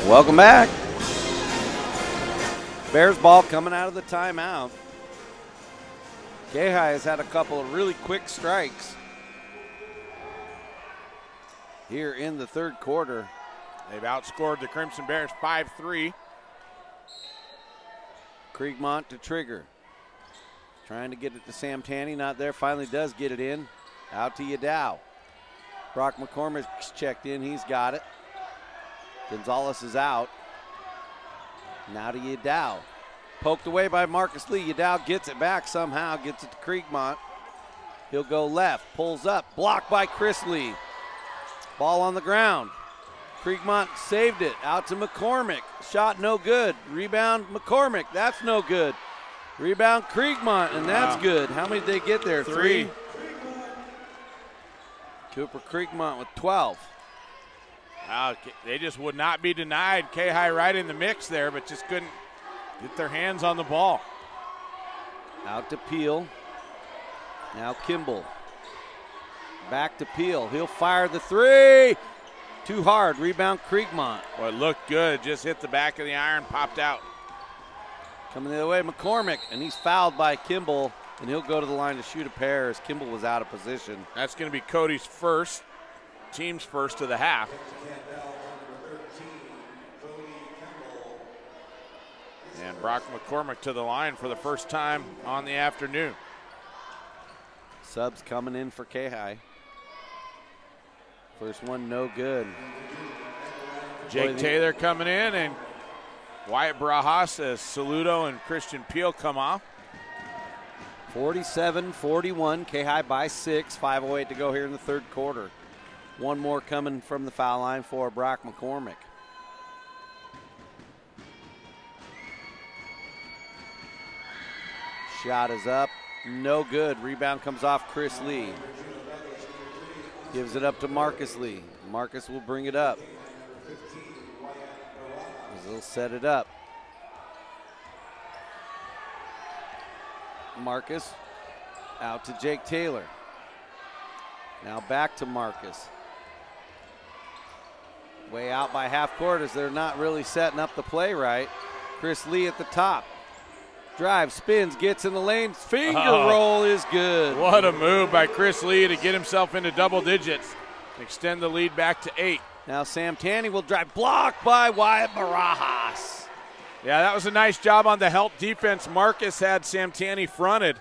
Welcome back. Bears ball coming out of the timeout. Kayhi has had a couple of really quick strikes here in the third quarter. They've outscored the Crimson Bears 5-3. Kriegmont to trigger. Trying to get it to Sam Tanny, not there. Finally does get it in. Out to Yadow. Brock McCormick's checked in, he's got it. Gonzalez is out. Now to Yadow. Poked away by Marcus Lee. Yadow gets it back somehow, gets it to Kriegmont. He'll go left, pulls up, blocked by Chris Lee. Ball on the ground. Kriegmont saved it, out to McCormick. Shot no good. Rebound McCormick, that's no good. Rebound Kriegmont, and that's good. How many did they get there? 3. Cooper Kriegmont with 12. They just would not be denied. Kayhi right in the mix there, but just couldn't get their hands on the ball. Out to Peel. Now Kimball. Back to Peel. He'll fire the 3. Too hard. Rebound Kriegmont. Well, it looked good. Just hit the back of the iron, popped out. Coming the other way, McCormick, and he's fouled by Kimball, and he'll go to the line to shoot a pair as Kimball was out of position. That's going to be Cody's first, team's first of the half. And Brock McCormick to the line for the first time on the afternoon. Subs coming in for Kayhi. First one, no good. Jake Taylor coming in, and Wyatt Barajas as Saludo and Christian Peel come off. 47-41, Kayhi by 6, 5:08 to go here in the third quarter. One more coming from the foul line for Brock McCormick. Shot is up, no good. Rebound comes off Chris Lee. Gives it up to Marcus Lee. Marcus will bring it up. He'll set it up. Marcus out to Jake Taylor. Now back to Marcus. Way out by half court as they're not really setting up the play right. Chris Lee at the top. Drive, spins, gets in the lane. Finger roll is good. What a move by Chris Lee to get himself into double digits. Extend the lead back to 8. Now Sam Tanny will drive, blocked by Wyatt Barajas. Yeah, that was a nice job on the help defense. Marcus had Sam Tanny fronted,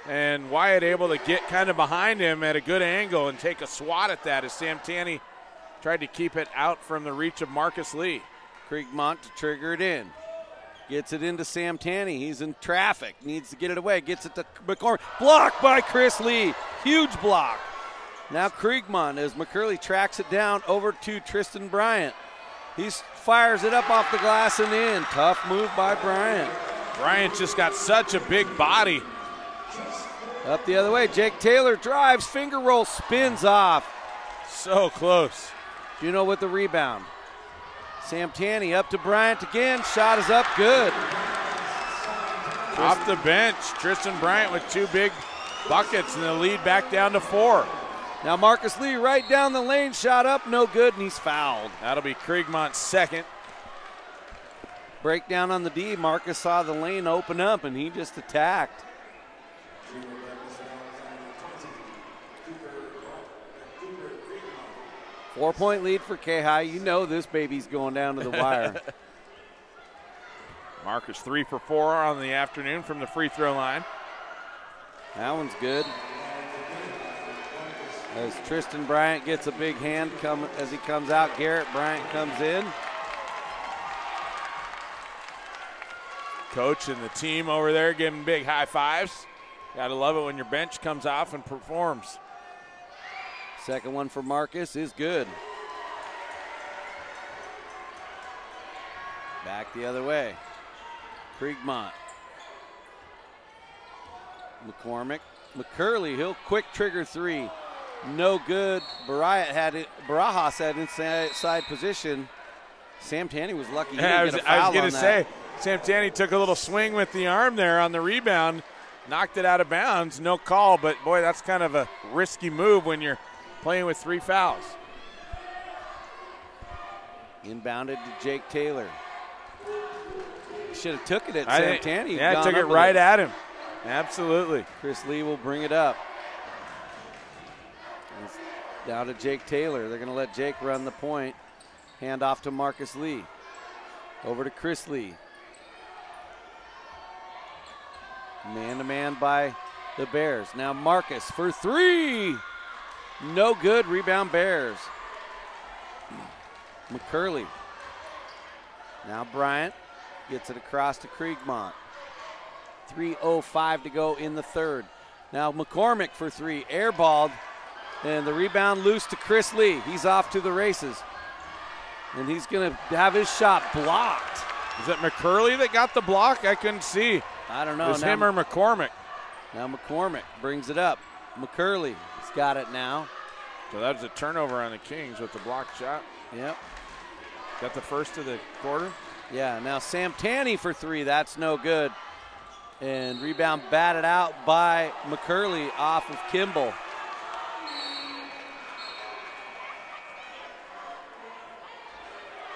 and Wyatt able to get kind of behind him at a good angle and take a swat at that as Sam Tanny tried to keep it out from the reach of Marcus Lee. Kriegmont to trigger it in. Gets it into Sam Tanny. He's in traffic. Needs to get it away. Gets it to McCormick. Blocked by Chris Lee. Huge block. Now Kriegmont as McCurley tracks it down over to Tristan Bryant. He fires it up off the glass and in. Tough move by Bryant. Bryant just got such a big body. Up the other way. Jake Taylor drives. Finger roll. Spins off. So close. Juneau with the rebound. Sam Tanny up to Bryant again. Shot is up. Good. Off the bench, Tristan Bryant with 2 big buckets and the lead back down to 4. Now Marcus Lee right down the lane. Shot up. No good, and he's fouled. That'll be Kriegmont's second. Breakdown on the D. Marcus saw the lane open up, and he just attacked. Four-point lead for Kayhi. You know this baby's going down to the wire. Marcus 3 for 4 on the afternoon from the free throw line. That one's good. As Tristan Bryant gets a big hand as he comes out, Garrett Bryant comes in. Coach and the team over there giving big high fives. Gotta love it when your bench comes off and performs. Second one for Marcus is good. Back the other way. Kriegmont. McCormick. McCurley, he'll quick trigger 3. No good. Barajas had inside position. Sam Tanny was lucky he didn't get a foul I was going on to that. say, Sam Tanny took a little swing with the arm there on the rebound, knocked it out of bounds. No call, but boy, that's kind of a risky move when you're playing with 3 fouls. Inbounded to Jake Taylor. Should have took it at Samtani. Yeah, took it right at him. Absolutely. Chris Lee will bring it up. It's down to Jake Taylor. They're going to let Jake run the point. Hand off to Marcus Lee. Over to Chris Lee. Man-to-man by the Bears. Now Marcus for three. No good. Rebound Bears. McCurley. Now Bryant gets it across to Kriegmont. 3:05 to go in the third. Now McCormick for three. Airballed. And the rebound loose to Chris Lee. He's off to the races. And he's going to have his shot blocked. Is it McCurley that got the block? I couldn't see. I don't know. It was him or McCormick. Now McCormick brings it up. McCurley has got it now. So that was a turnover on the Kings with the block shot. Yep. Got the first of the quarter. Yeah, now Samtani for three. That's no good. And rebound batted out by McCurley off of Kimball.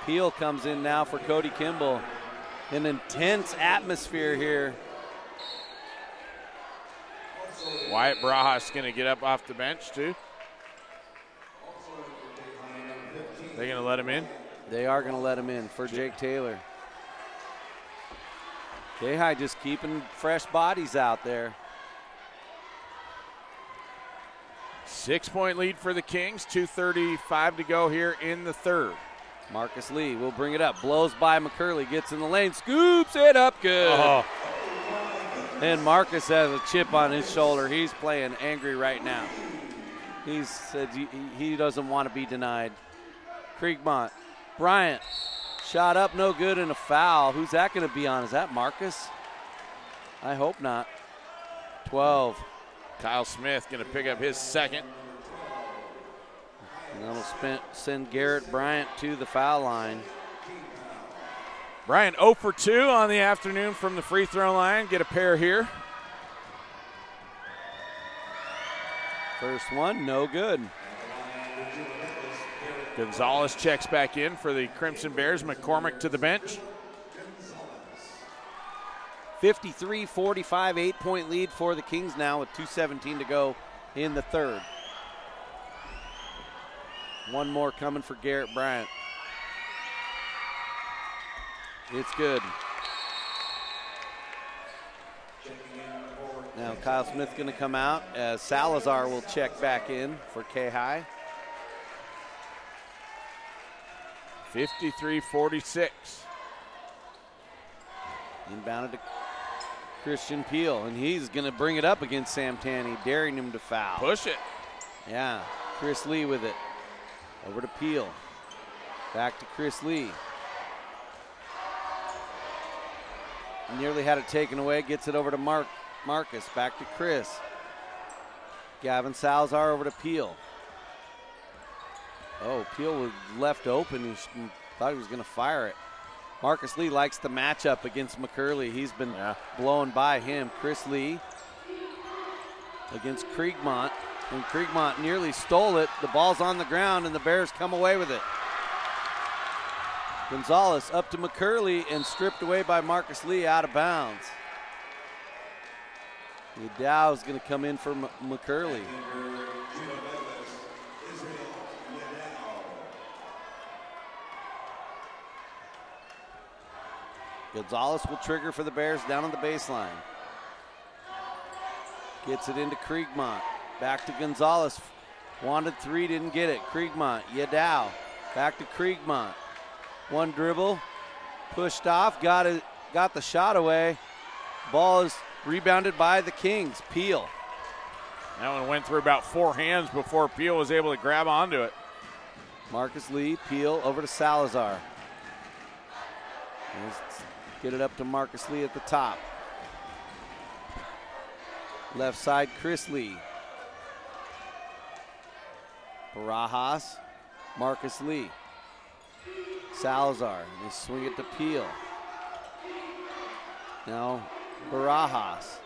Peel comes in now for Cody Kimball. An intense atmosphere here. Wyatt Barajas going to get up off the bench too. They're going to let him in? They are going to let him in for Jake Taylor. Kayhi just keeping fresh bodies out there. 6-point lead for the Kings. 2:35 to go here in the third. Marcus Lee will bring it up. Blows by McCurley. Gets in the lane. Scoops it up good. Oh. And Marcus has a chip on his shoulder. He's playing angry right now. He said he doesn't want to be denied. Kriegmont. Bryant. Shot up, no good, and a foul. Who's that going to be on? Is that Marcus? I hope not. 12. Kyle Smith going to pick up his second. And that'll send Garrett Bryant to the foul line. Bryant 0 for 2 on the afternoon from the free throw line. Get a pair here. First one, no good. Gonzalez checks back in for the Crimson Bears. McCormick to the bench. 53-45, 8-point lead for the Kings now with 2:17 to go in the third. One more coming for Garrett Bryant. It's good. Now Kyle Smith going to come out as Salazar will check back in for Kayhi. 53-46. Inbounded to Christian Peel, and he's going to bring it up against Samtani, daring him to foul. Push it. Yeah, Chris Lee with it. Over to Peel. Back to Chris Lee. Nearly had it taken away. Gets it over to Marcus. Back to Chris. Gavin Salazar over to Peel. Oh, Peel was left open. He thought he was going to fire it. Marcus Lee likes the matchup against McCurley. He's been blown by him. Chris Lee against Kriegmont. And Kriegmont nearly stole it. The ball's on the ground, and the Bears come away with it. Gonzalez up to McCurley and stripped away by Marcus Lee out of bounds. Yadow is going to come in for McCurley. Gonzalez will trigger for the Bears down on the baseline. Gets it into Kriegmont. Back to Gonzalez. Wanted three, didn't get it. Kriegmont, Yadow. Back to Kriegmont. One dribble, pushed off, got the shot away. Ball is rebounded by the Kings. Peel. That one went through about 4 hands before Peel was able to grab onto it. Marcus Lee, Peel over to Salazar. Let's get it up to Marcus Lee at the top. Left side, Chris Lee. Barajas, Marcus Lee. Salazar, they swing it to Peel. Now Barajas,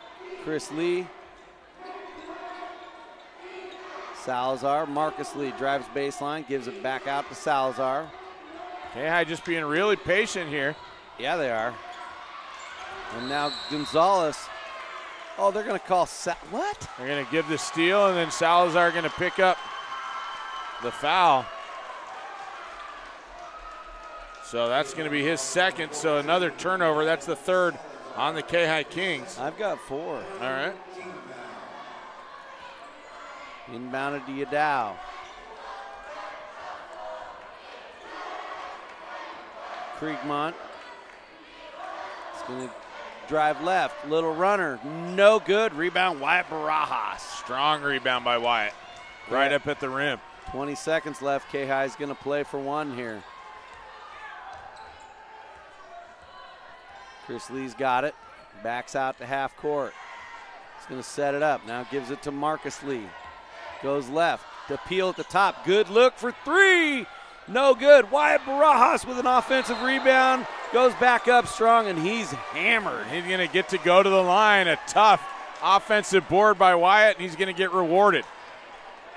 Chris Lee. Salazar, Marcus Lee drives baseline, gives it back out to Salazar. Kayhi just being really patient here. Yeah, they are. And now Gonzalez. Oh, they're going to call what? They're going to give the steal, and then Salazar going to pick up the foul. So that's going to be his second. So another turnover. That's the third on the Kayhi Kings. I've got 4. All right. Inbounded to Yadao. Kriegmont. It's going to drive left. Little runner. No good. Rebound, Wyatt Barajas. Strong rebound by Wyatt. Right up at the rim. 20 seconds left. Kayhi's going to play for 1 here. Chris Lee's got it. Backs out to half court. He's going to set it up. Now gives it to Marcus Lee. Goes left. To Peel at the top. Good look for 3. No good. Wyatt Barajas with an offensive rebound. Goes back up strong, and he's hammered. He's going to get to go to the line. A tough offensive board by Wyatt, and he's going to get rewarded.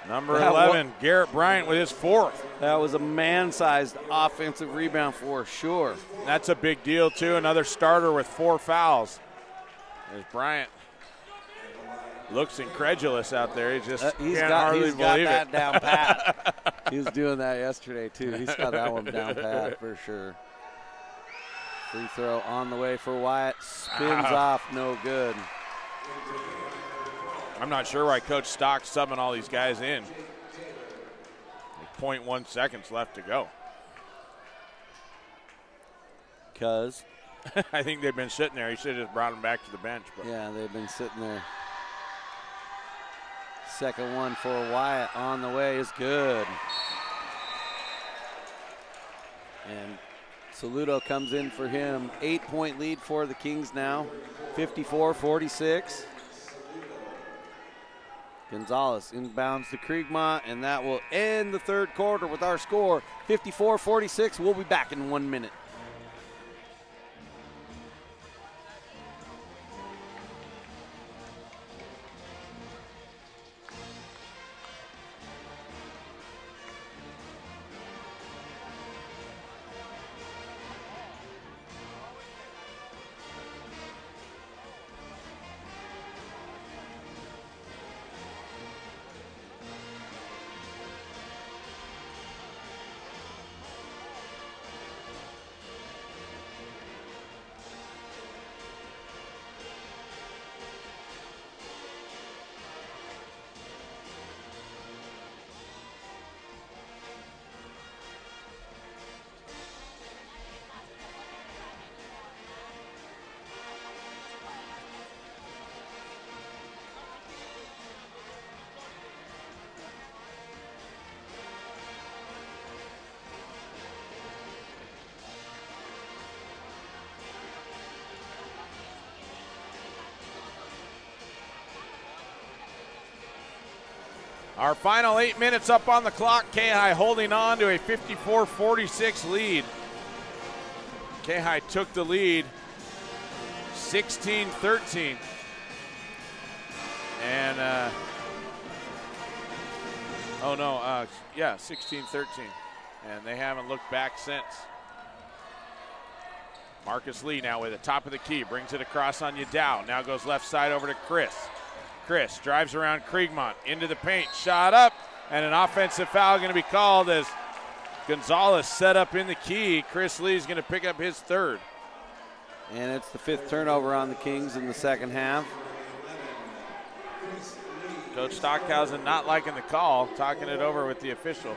Number 11, Garrett Bryant with his 4th. That was a man-sized offensive rebound for sure. That's a big deal, too. Another starter with 4 fouls. There's Bryant. Looks incredulous out there. He just can't hardly believe that it. Down pat. He was doing that yesterday, too. He's got that one down pat for sure. Free throw on the way for Wyatt. Spins off, no good. I'm not sure why Coach Stock's subbing all these guys in. 0.1 seconds left to go. Because? I think they've been sitting there. He should have just brought them back to the bench. But. Yeah, they've been sitting there. Second one for Wyatt on the way is good. And Saludo comes in for him. 8-point lead for the Kings now. 54-46. Gonzalez inbounds to Kriegmont, and that will end the third quarter with our score, 54-46. We'll be back in 1 minute. Our final 8 minutes up on the clock. Kayhi holding on to a 54-46 lead. Kayhi took the lead 16-13. And, 16-13. And they haven't looked back since. Marcus Lee now with the top of the key. Brings it across on Yadao. Now goes left side over to Chris. Chris drives around Kriegmont into the paint, shot up, and an offensive foul going to be called as Gonzalez set up in the key. Chris Lee's going to pick up his 3rd. And it's the 5th turnover on the Kings in the second half. Coach Stockhausen not liking the call, talking it over with the official.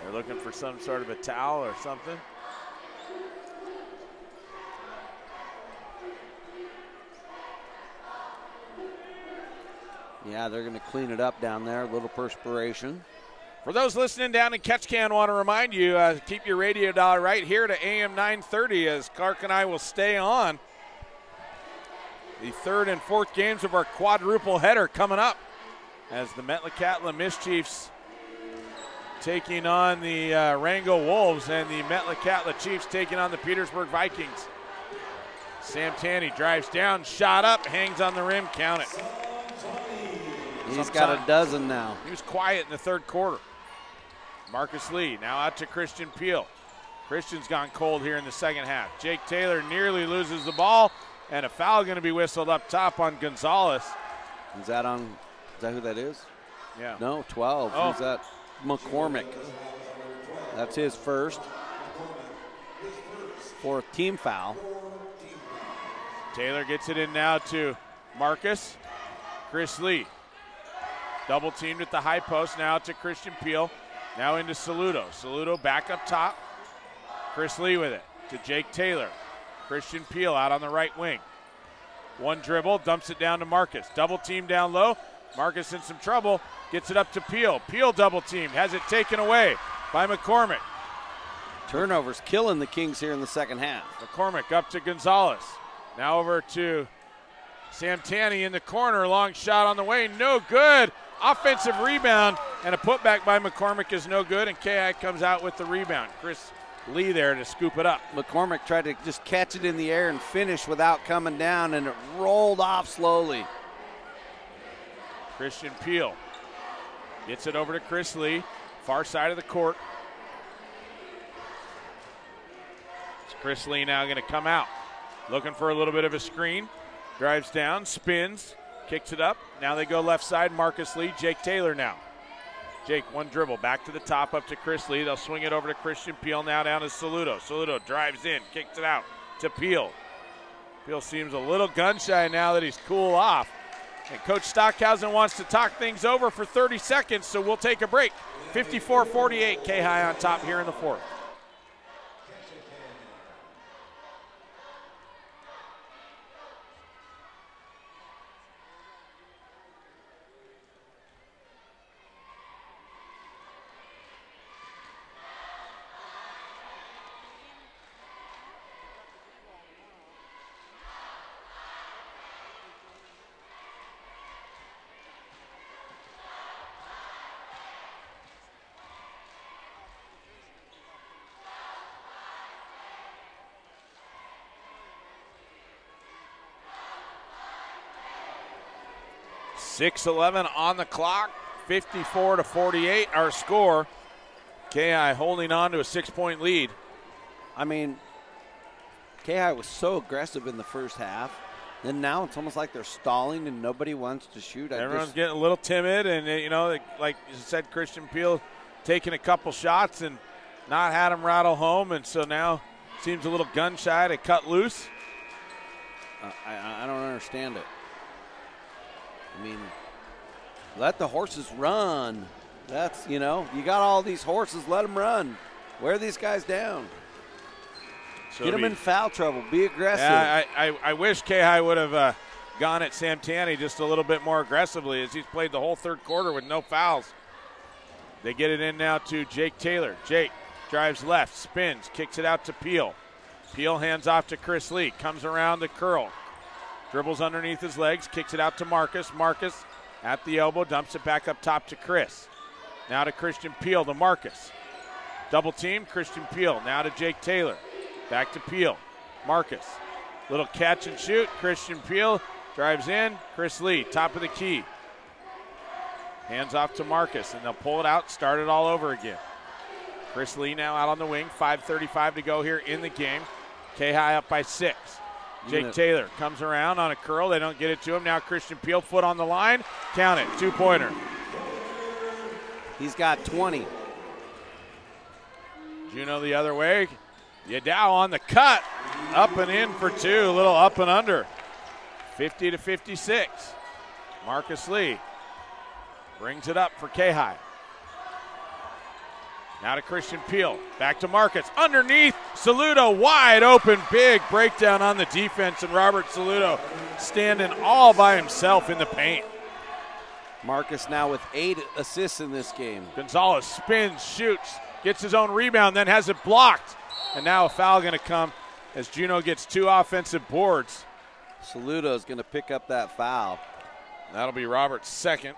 They're looking for some sort of a towel or something. Yeah, they're going to clean it up down there. A little perspiration. For those listening down in Ketchikan, want to remind you, keep your radio dial right here to AM 930 as Clark and I will stay on. The 3rd and 4th games of our quadruple header coming up as the Metlakatla Mischiefs taking on the Rango Wolves and the Metlakatla Chiefs taking on the Petersburg Vikings. Sam Tanny drives down, shot up, hangs on the rim, count it. He's got a dozen now. He was quiet in the 3rd quarter. Marcus Lee now out to Christian Peel. Christian's gone cold here in the second half. Jake Taylor nearly loses the ball, and a foul going to be whistled up top on Gonzalez. Is that who that is? Yeah. No, 12. Oh. Who's that? McCormick. That's his first. Fourth team foul. Taylor gets it in now to Marcus. Chris Lee. Double teamed at the high post now to Christian Peel. Now into Saludo. Saludo back up top. Chris Lee with it to Jake Taylor. Christian Peel out on the right wing. One dribble, dumps it down to Marcus. Double team down low. Marcus in some trouble. Gets it up to Peel. Peel double teamed. Has it taken away by McCormick. Turnovers killing the Kings here in the second half. McCormick up to Gonzalez. Now over to Sam Tanny in the corner. Long shot on the way. No good. Offensive rebound. And a putback by McCormick is no good. And Kayhi comes out with the rebound. Chris Lee there to scoop it up. McCormick tried to just catch it in the air and finish without coming down, and it rolled off slowly. Christian Peel gets it over to Chris Lee. Far side of the court. It's Chris Lee now going to come out. Looking for a little bit of a screen. Drives down, spins, kicks it up. Now they go left side. Marcus Lee, Jake Taylor now. Jake, one dribble, back to the top, up to Chris Lee. They'll swing it over to Christian Peel, now down to Saludo. Saludo drives in, kicks it out to Peel. Peel seems a little gun-shy now that he's cool off. And Coach Stockhausen wants to talk things over for 30 seconds, so we'll take a break. 54-48, Kayhi on top here in the fourth. .6:11 on the clock, 54-48 our score. Kayhi holding on to a 6-point lead. I mean, Kayhi was so aggressive in the first half. Then now it's almost like they're stalling and nobody wants to shoot. Everyone's getting a little timid, and like you said, Christian Peel taking a couple shots and not had him rattle home, and so now seems a little gun shy to cut loose. I don't understand it. I mean, let the horses run. That's, you got all these horses, let them run. Wear these guys down. So get them in foul trouble. Be aggressive. Yeah, I wish Kayhi would have gone at Sam Tanny just a little bit more aggressively, as he's played the whole third quarter with no fouls. They get it in now to Jake Taylor. Jake drives left, spins, kicks it out to Peel. Peel hands off to Chris Lee, comes around to Curl. Dribbles underneath his legs, kicks it out to Marcus. Marcus at the elbow, dumps it back up top to Chris. Now to Christian Peel to Marcus. Double team, Christian Peel. Now to Jake Taylor. Back to Peel. Marcus. Little catch and shoot. Christian Peel drives in. Chris Lee, top of the key. Hands off to Marcus, and they'll pull it out, start it all over again. Chris Lee now out on the wing. 5:35 to go here in the game. Kayhi up by 6. Jake Taylor comes around on a curl. They don't get it to him. Now Christian Peel, foot on the line. Count it, 2-pointer. He's got 20. Juneau the other way. Yadao on the cut. Up and in for 2. A little up and under. 50-56. Marcus Lee brings it up for Kayhi. Now to Christian Peel. Back to Marcus. Underneath. Saludo wide open. Big breakdown on the defense. And Robert Saludo standing all by himself in the paint. Marcus now with 8 assists in this game. Gonzalez spins, shoots, gets his own rebound, then has it blocked. And now a foul going to come as Juneau gets 2 offensive boards. Saludo's going to pick up that foul. That'll be Robert's second.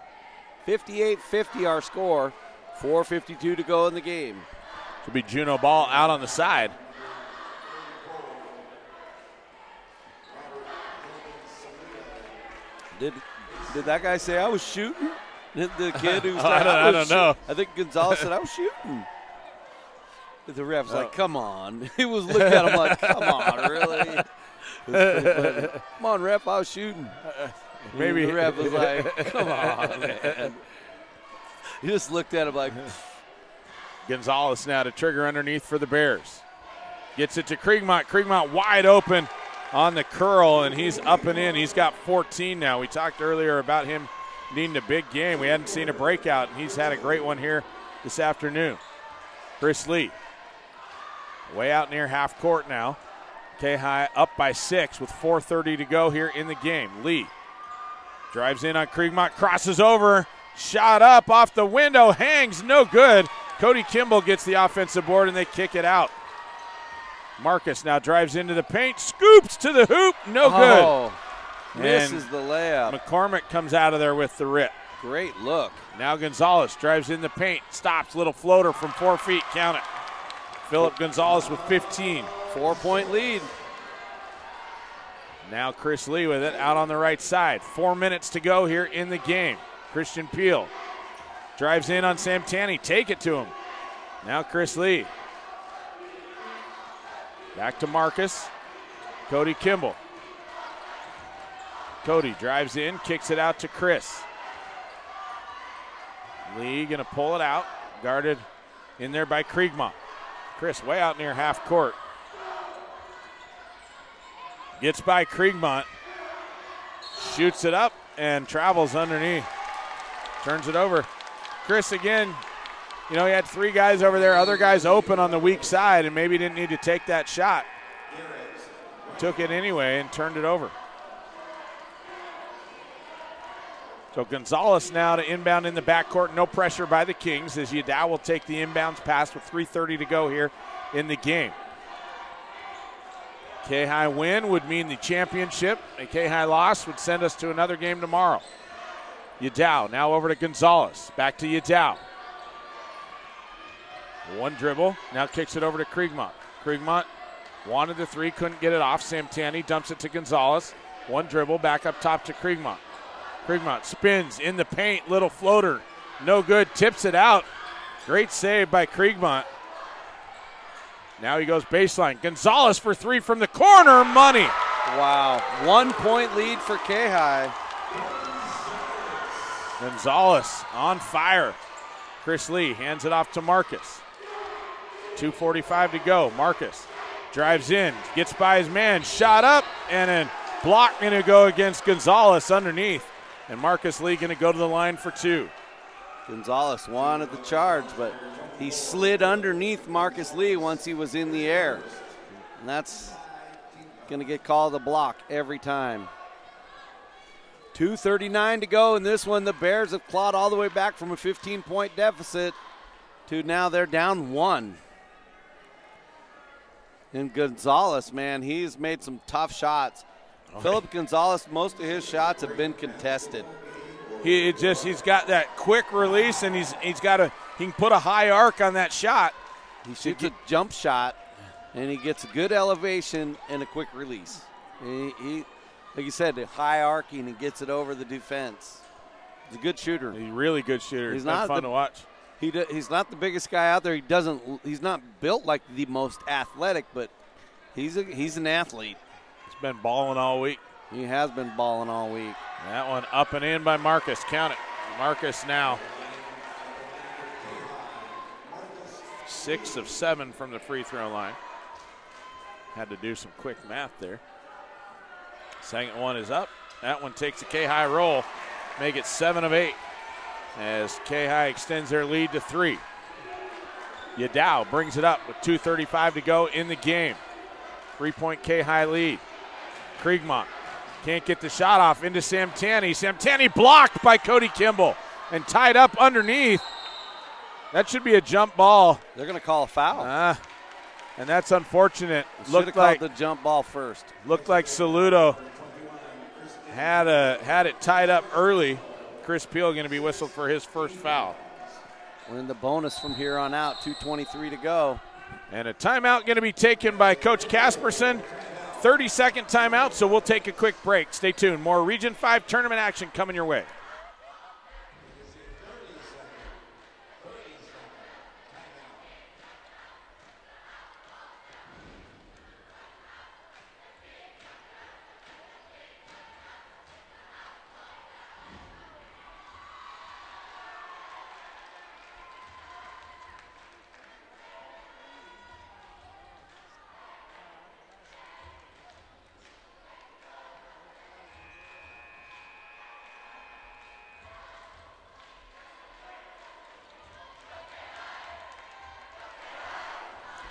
58-50 our score. 4:52 to go in the game. Could be Juneau ball out on the side. Did that guy say I was shooting? The kid who's I don't know. I think Gonzalez said I was shooting. The ref's like, come on. He was looking at him like, come on, really? Come on, ref, I was shooting. Maybe the ref was like, come on, man. He just looked at him like. Gonzalez now to trigger underneath for the Bears. Gets it to Kriegmont. Kriegmont wide open on the curl, and he's up and in. He's got 14 now. We talked earlier about him needing a big game. We hadn't seen a breakout, and he's had a great one here this afternoon. Chris Lee, way out near half court now. Kayhi up by 6 with 4:30 to go here in the game. Lee drives in on Kriegmont, crosses over, shot up off the window, hangs, no good. Cody Kimball gets the offensive board, and they kick it out. Marcus now drives into the paint, scoops to the hoop, no good. Misses the layup. McCormick comes out of there with the rip. Great look. Now Gonzalez drives in the paint, stops, little floater from 4 feet, count it. Philip Gonzalez with 15. 4-point lead. Now Chris Lee with it out on the right side. 4 minutes to go here in the game. Christian Peel drives in on Sam Tanny, take it to him. Now Chris Lee. Back to Marcus. Cody Kimball. Cody drives in, kicks it out to Chris. Lee gonna pull it out, guarded in there by Kriegmont. Chris way out near half court. Gets by Kriegmont, shoots it up and travels underneath. Turns it over. Chris again, you know, he had 3 guys over there, other guys open on the weak side and maybe didn't need to take that shot. Took it anyway and turned it over. So Gonzalez now to inbound in the backcourt. No pressure by the Kings as Yadao will take the inbounds pass with 3:30 to go here in the game. Kayhi win would mean the championship. A Kayhi loss would send us to another game tomorrow. Yadao now over to Gonzalez. Back to Yadao. One dribble. Now kicks it over to Kriegmont. Kriegmont wanted the 3, couldn't get it off. Sam Tanny dumps it to Gonzalez. One dribble back up top to Kriegmont. Kriegmont spins in the paint, little floater, no good, tips it out. Great save by Kriegmont. Now he goes baseline. Gonzalez for 3 from the corner, money. Wow, 1-point lead for Kayhi. Gonzalez on fire. Chris Lee hands it off to Marcus. 2:45 to go. Marcus drives in, gets by his man, shot up, and then block going to go against Gonzalez underneath. And Marcus Lee going to go to the line for 2. Gonzalez wanted the charge, but he slid underneath Marcus Lee once he was in the air. And that's going to get called a block every time. 2:39 to go in this one. The Bears have clawed all the way back from a 15-point deficit to now they're down 1. And Gonzalez, man, he's made some tough shots. Philip Gonzalez, most of his shots have been contested. He's got that quick release, and he can put a high arc on that shot. He shoots a jump shot, and he gets a good elevation and a quick release. He like you said, high arcing and gets it over the defense. He's a good shooter. He's a really good shooter. He's not fun to watch. He's not the biggest guy out there. He's not built like the most athletic, but he's an athlete. Been balling all week. He has been balling all week. That one up and in by Marcus. Count it. Marcus now 6 of 7 from the free throw line. Had to do some quick math there. Second one is up. That one takes a Kayhi roll. Make it 7 of 8 as Kayhi extends their lead to 3. Yadao brings it up with 2:35 to go in the game. 3-point Kayhi lead. Kriegmont can't get the shot off into Sam Tanny. Sam Tanny blocked by Cody Kimball and tied up underneath. That should be a jump ball. They're going to call a foul. And that's unfortunate. Should have called the jump ball first. Looked like Saludo had it tied up early. Chris Peel going to be whistled for his first foul. We're in the bonus from here on out. 2:23 to go. And a timeout going to be taken by Coach Casperson. 30-second timeout, so we'll take a quick break. Stay tuned. More Region 5 tournament action coming your way.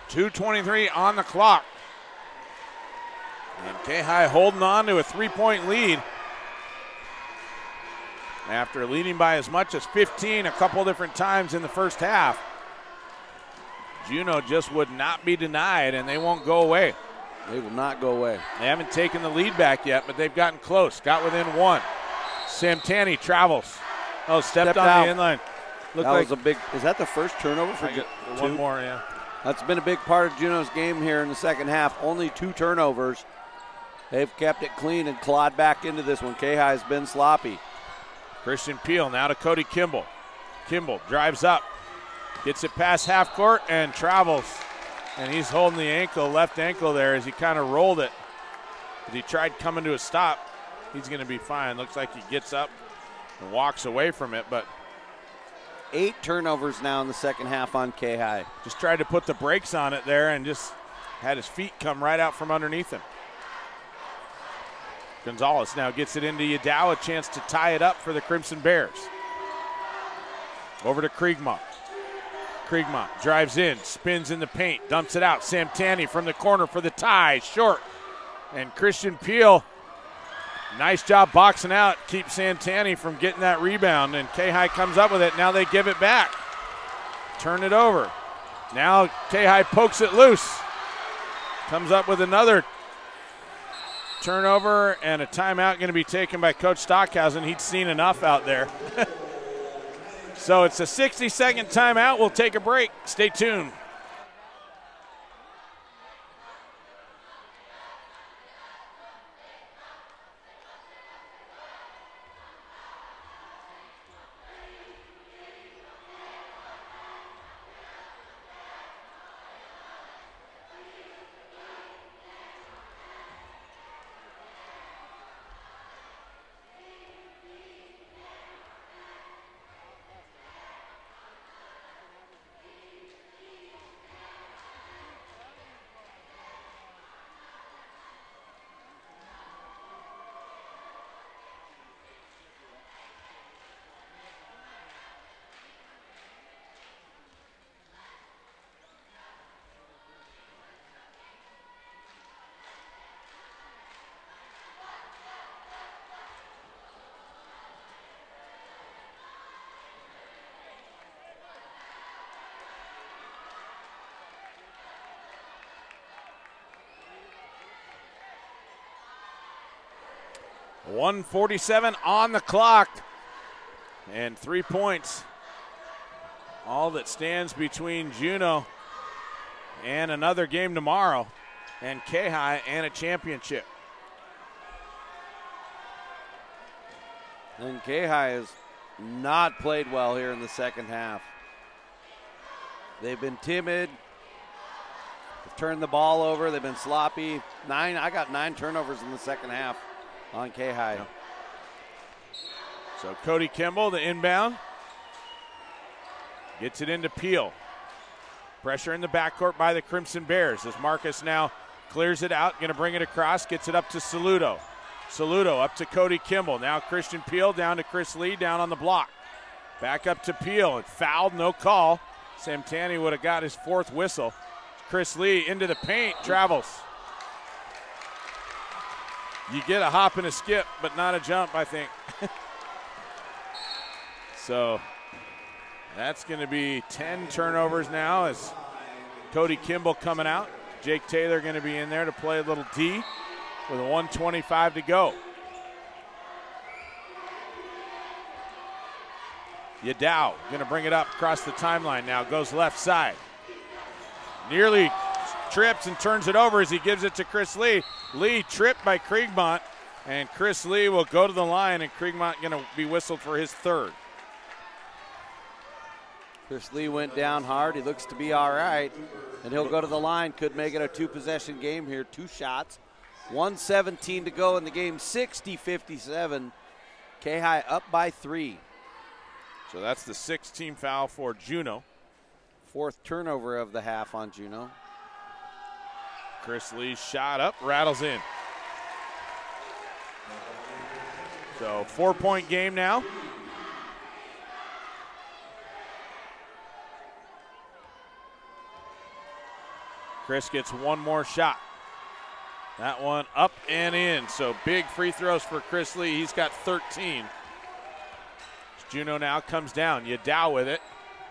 2:23 on the clock. And Kayhi holding on to a 3-point lead after leading by as much as 15 a couple different times in the first half. Juneau just would not be denied, and they won't go away. They will not go away. They haven't taken the lead back yet, but they've gotten close. Got within one. Samtani travels. Oh, stepped on the inline. That was a big. Is that the first turnover for one more? Yeah. That's been a big part of Juneau's game here in the second half. Only 2 turnovers. They've kept it clean and clawed back into this one. Kayhi has been sloppy. Christian Peel now to Cody Kimball. Kimball drives up, gets it past half court and travels. And he's holding the ankle, left ankle there as he kind of rolled it. But he tried coming to a stop. He's going to be fine. Looks like he gets up and walks away from it, but 8 turnovers now in the second half on Kayhi. Just tried to put the brakes on it there and just had his feet come right out from underneath him. Gonzalez now gets it into Yadao, a chance to tie it up for the Crimson Bears. Over to Kriegmont. Kriegmont drives in, spins in the paint, dumps it out. Samtani from the corner for the tie, short. And Christian Peel, nice job boxing out, keeps Samtani from getting that rebound. And Kayhi comes up with it, now they give it back. Turn it over. Now Kayhi pokes it loose. Comes up with another turnover and a timeout going to be taken by Coach Stockhausen. He'd seen enough out there. So it's a 60-second timeout. We'll take a break. Stay tuned. .147 on the clock and 3 points. All that stands between Juneau and another game tomorrow and Kayhi and a championship. And Kayhi has not played well here in the second half. They've been timid. They've turned the ball over. They've been sloppy. I got 9 turnovers in the second half on Kayhi. Yeah. So Cody Kimball, the inbound. Gets it into Peel. Pressure in the backcourt by the Crimson Bears as Marcus now clears it out. Going to bring it across. Gets it up to Saludo. Saludo up to Cody Kimball. Now Christian Peel down to Chris Lee down on the block. Back up to Peel. It fouled, no call. Samtani would have got his 4th whistle. Chris Lee into the paint, travels. You get a hop and a skip, but not a jump, I think. So that's going to be 10 turnovers now as Cody Kimball coming out. Jake Taylor going to be in there to play a little D with a 1:25 to go. Yadao going to bring it up across the timeline now. Goes left side. Nearly trips and turns it over as he gives it to Chris Lee. Lee tripped by Kriegmont, and Chris Lee will go to the line, and Kriegmont going to be whistled for his 3rd. Chris Lee went down hard. He looks to be all right, and he'll go to the line. Could make it a 2-possession game here. 2 shots. 1:17 to go in the game. 60-57. Kayhi up by 3. So that's the 6th team foul for Juneau. 4th turnover of the half on Juneau. Chris Lee's shot up, rattles in. So 4-point game now. Chris gets one more shot. That one up and in. So big free throws for Chris Lee. He's got 13. Juneau now comes down. Yadao with it.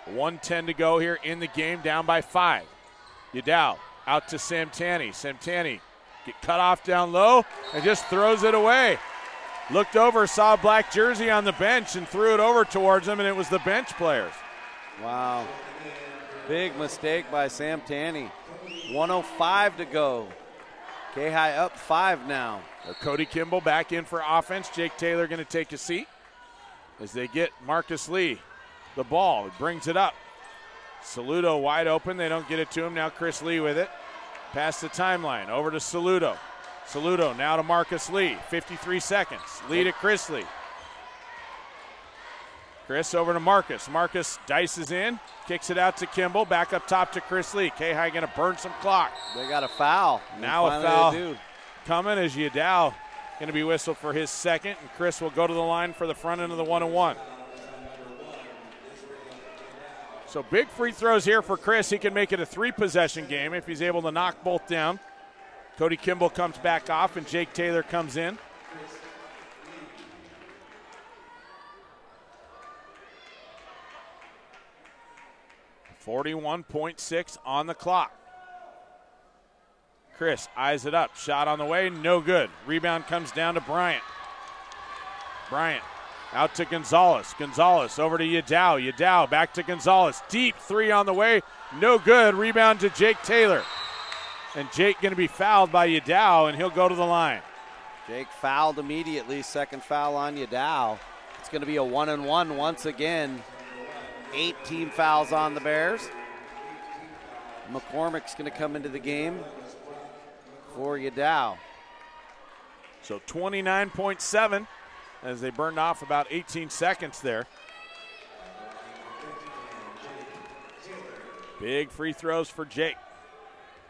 1:10 to go here in the game, down by 5. Yadao out to Samtani. Samtani get cut off down low and just throws it away. Looked over, saw a black jersey on the bench and threw it over towards him, and it was the bench players. Wow. Big mistake by Samtani. 1:05 to go. Kayhi up 5 now. Cody Kimball back in for offense. Jake Taylor going to take a seat as they get Marcus Lee the ball. He brings it up. Saludo wide open. They don't get it to him. Now Chris Lee with it. Past the timeline. Over to Saludo. Saludo now to Marcus Lee. 53 seconds. Lee to Chris Lee. Chris over to Marcus. Marcus dices in. Kicks it out to Kimball. Back up top to Chris Lee. Kayhi going to burn some clock. They got a foul. Now a foul coming as Yadao going to be whistled for his second. And Chris will go to the line for the front end of the 1-on-1. So big free throws here for Chris. He can make it a 3-possession game if he's able to knock both down. Cody Kimball comes back off and Jake Taylor comes in. .6 on the clock. Chris eyes it up. Shot on the way, no good. Rebound comes down to Bryant. Bryant out to Gonzalez. Gonzalez over to Yadao. Yadao back to Gonzalez. Deep 3 on the way, no good. Rebound to Jake Taylor. And Jake going to be fouled by Yadao, and he'll go to the line. Jake fouled immediately. Second foul on Yadao. It's going to be a 1-and-1 once again. 8 team fouls on the Bears. McCormick's going to come into the game for Yadao. So 29.7 as they burned off about 18 seconds there. Big free throws for Jake.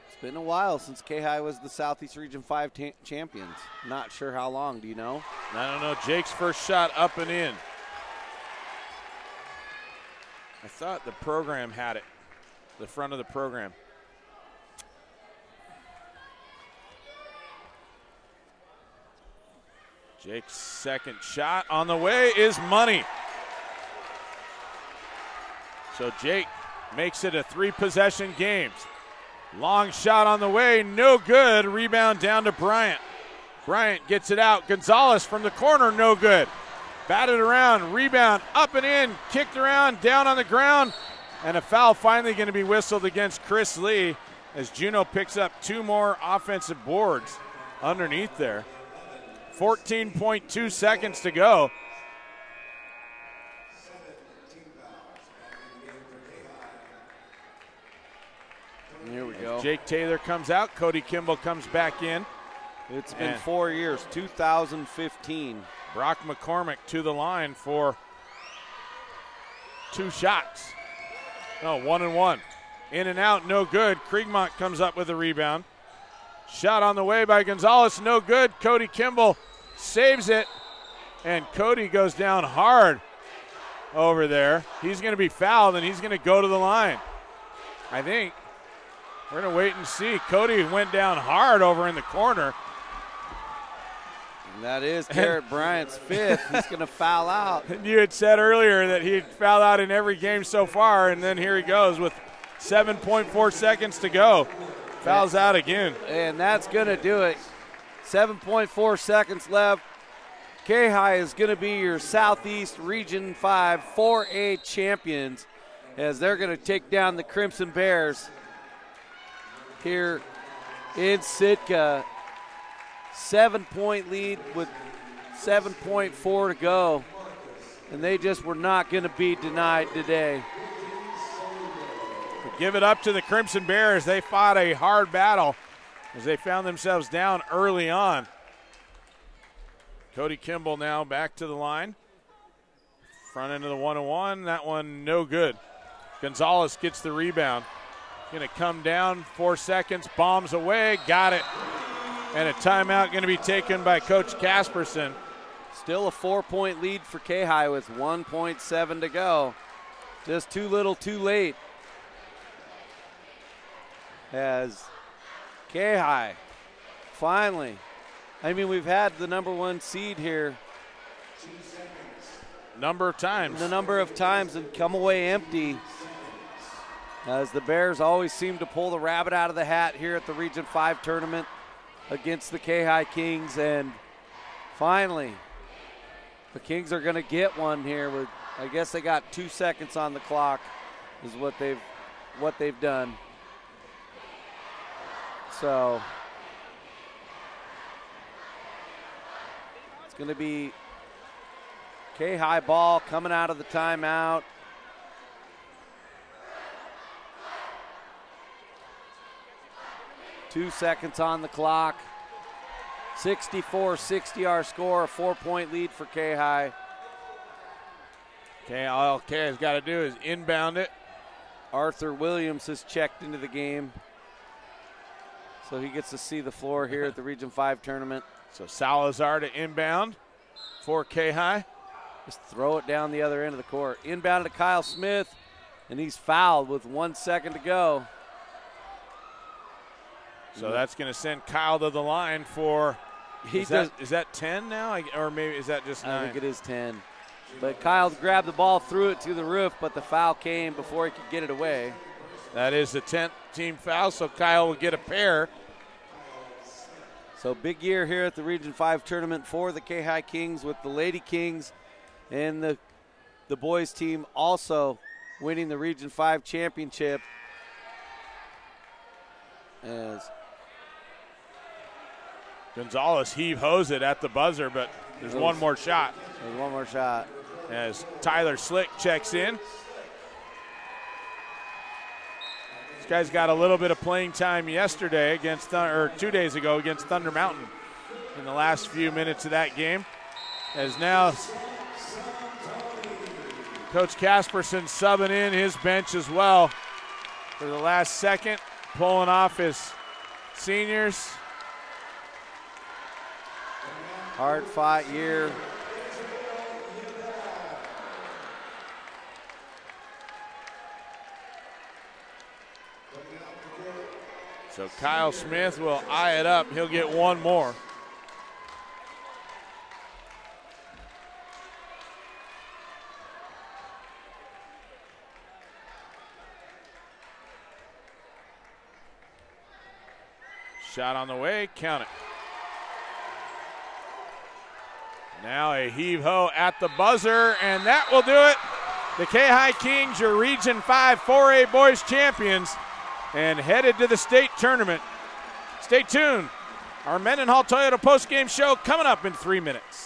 It's been a while since Kayhi was the Southeast Region 5 champions. Not sure how long, do you know? I don't know. Jake's first shot up and in. I thought the program had it, the front of the program. Jake's second shot on the way is money. So Jake makes it a 3-possession game. Long shot on the way, no good. Rebound down to Bryant. Bryant gets it out. Gonzalez from the corner, no good. Batted around, rebound, up and in, kicked around, down on the ground, and a foul finally going to be whistled against Chris Lee as Juneau picks up 2 more offensive boards underneath there. 14.2 seconds to go. Here we go. Jake Taylor comes out, Cody Kimball comes back in. It's been 4 years, 2015. Brock McCormick to the line for 2 shots. No, 1-and-1. In and out, no good. Kriegmont comes up with a rebound. Shot on the way by Gonzalez, no good. Cody Kimball saves it, and Cody goes down hard over there. He's going to be fouled, and he's going to go to the line. I think we're going to wait and see. Cody went down hard over in the corner. And that is Garrett Bryant's 5th. He's going to foul out. You had said earlier that he'd foul out in every game so far, and then here he goes with 7.4 seconds to go. Fouls out again. And that's going to do it. 7.4 seconds left. Kayhi is going to be your Southeast Region 5 4A champions as they're going to take down the Crimson Bears here in Sitka. 7-point lead with 7.4 to go. And they just were not going to be denied today. Give it up to the Crimson Bears. They fought a hard battle as they found themselves down early on. Cody Kimball now back to the line. Front end of the 1-on-1. That one no good. Gonzalez gets the rebound. Going to come down, 4 seconds, bombs away, got it. And a timeout going to be taken by Coach Casperson. Still a 4-point lead for Kayhi with 1.7 to go. Just too little, too late. As Kayhi, finally. I mean, we've had the number 1 seed here. Number of times. The number of times and come away empty. As the Bears always seem to pull the rabbit out of the hat here at the Region 5 tournament against the Kayhi Kings. And finally, the Kings are going to get one here. With, I guess they got 2 seconds on the clock is what they've done. So it's going to be Kayhi ball coming out of the timeout. Two seconds on the clock. 64-60 our score, a 4-point lead for Kayhi. Okay, all Kayhi's got to do is inbound it. Arthur Williams has checked into the game, so he gets to see the floor here at the Region 5 tournament. So Salazar to inbound for Kayhi. Just throw it down the other end of the court. Inbound to Kyle Smith, and he's fouled with 1 second to go. So that's going to send Kyle to the line for, is that 10 now? Or maybe is that just 9? I think it is 10. But Kyle grabbed the ball, threw it to the roof, but the foul came before he could get it away. That is the 10th team foul, so Kyle will get a pair. So big year here at the Region 5 tournament for the Kayhi Kings, with the Lady Kings and the boys team also winning the Region 5 championship. As Gonzalez heave-hoes it at the buzzer, but there's one more shot. There's one more shot. As Tyler Slick checks in. This guy's got a little bit of playing time yesterday against, or 2 days ago against Thunder Mountain in the last few minutes of that game. As now Coach Casperson subbing in his bench as well for the last second, pulling off his seniors. Hard-fought year. So Kyle Smith will eye it up. He'll get one more. Shot on the way, count it. Now a heave-ho at the buzzer, and that will do it. The Kayhi Kings, your Region 5 4A boys champions, and headed to the state tournament. Stay tuned. Our Mendenhall Toyota postgame show coming up in 3 minutes.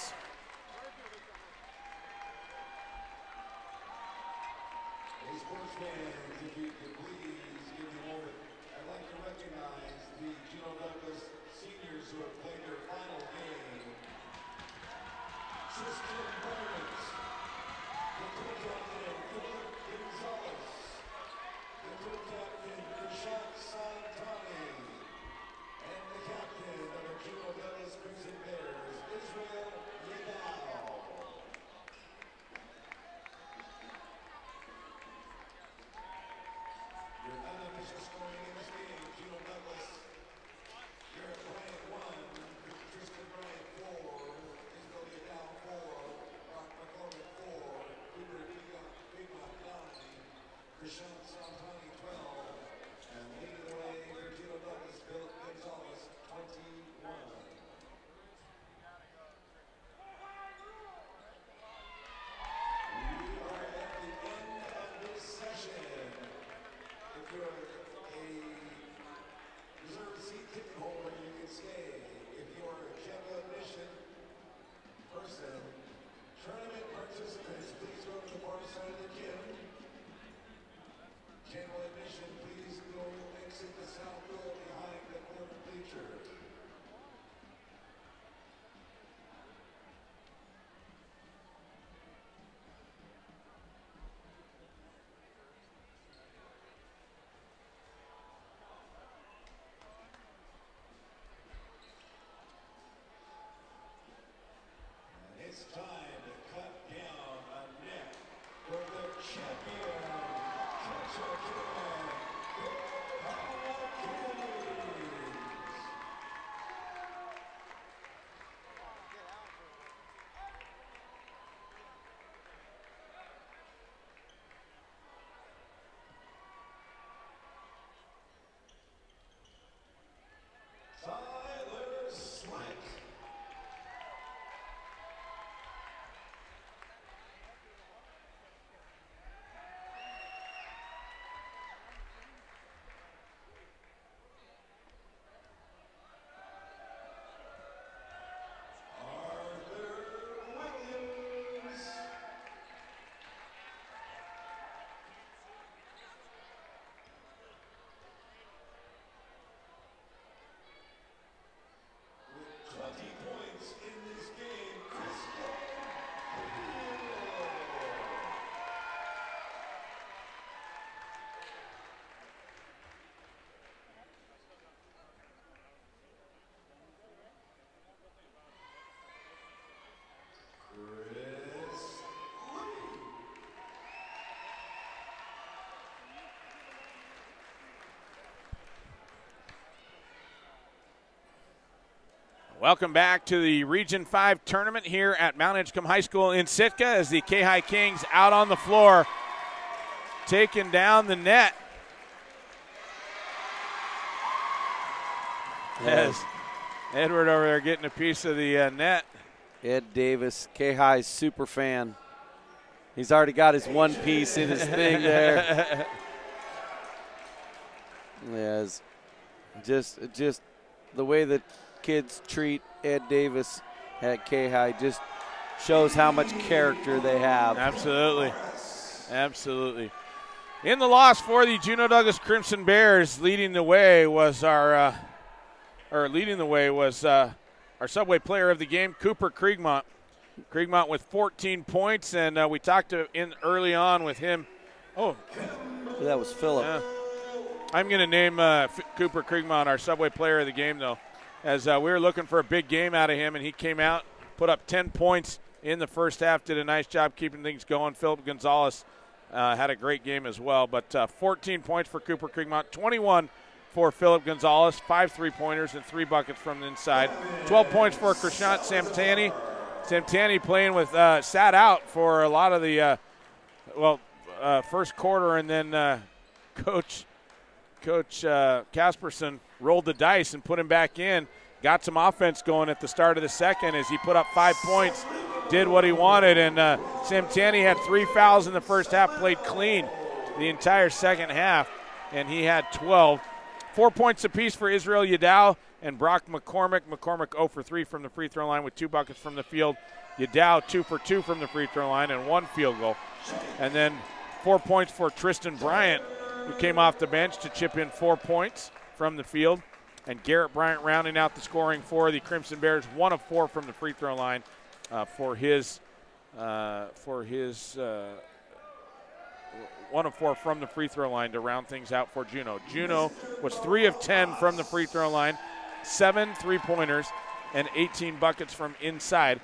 Welcome back to the Region 5 tournament here at Mt.Edgecumbe High School in Sitka as the Kayhi Kings out on the floor, taking down the net. As Edward over there getting a piece of the net. Ed Davis, Kayhi's super fan. He's already got his one piece in his thing there. Yes, just the way that kids treat Ed Davis at Kayhi just shows how much character they have. Absolutely, absolutely. In the loss for the Juneau Douglas Crimson Bears, leading the way was our Subway Player of the Game, Cooper Kriegmont. Kriegmont with 14 points, and we talked early on with him. Oh, that was Phillip. I'm going to name Cooper Kriegmont our Subway Player of the Game, though, as we were looking for a big game out of him, and he came out, put up 10 points in the first half, did a nice job keeping things going. Philip Gonzalez had a great game as well, but 14 points for Cooper Kriegmont, 21 for Philip Gonzalez, 5 3-pointers and 3 buckets from the inside. 12 points for Krishant Samtani. Samtani playing with sat out for a lot of the first quarter, and then Coach Casperson rolled the dice and put him back in. Got some offense going at the start of the second as he put up 5 points, did what he wanted, and Samtani had 3 fouls in the first half, played clean the entire second half, and he had 12. 4 points apiece for Israel Yadao and Brock McCormick. McCormick 0 for 3 from the free throw line with 2 buckets from the field. Yadao 2 for 2 from the free throw line and 1 field goal. And then 4 points for Tristan Bryant, who came off the bench to chip in 4 points from the field. And Garrett Bryant rounding out the scoring for the Crimson Bears, 1 of 4 from the free throw line for his 1 of 4 from the free throw line to round things out for Juneau. Juneau was 3 of 10 from the free throw line, 7 3-pointers, and 18 buckets from inside.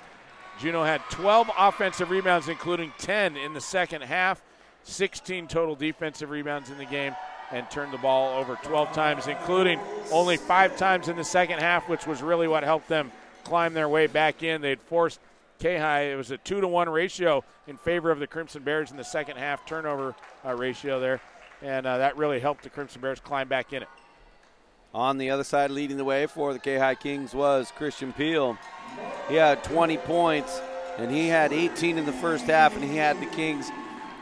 Juneau had 12 offensive rebounds, including 10 in the second half, 16 total defensive rebounds in the game, and turned the ball over 12 times, including only 5 times in the second half, which was really what helped them climb their way back in. They'd forced Kayhi. It was a 2-to-1 ratio in favor of the Crimson Bears in the second half turnover ratio there, and that really helped the Crimson Bears climb back in it. On the other side, leading the way for the Kayhi Kings was Christian Peel. He had 20 points, and he had 18 in the first half, and he had the Kings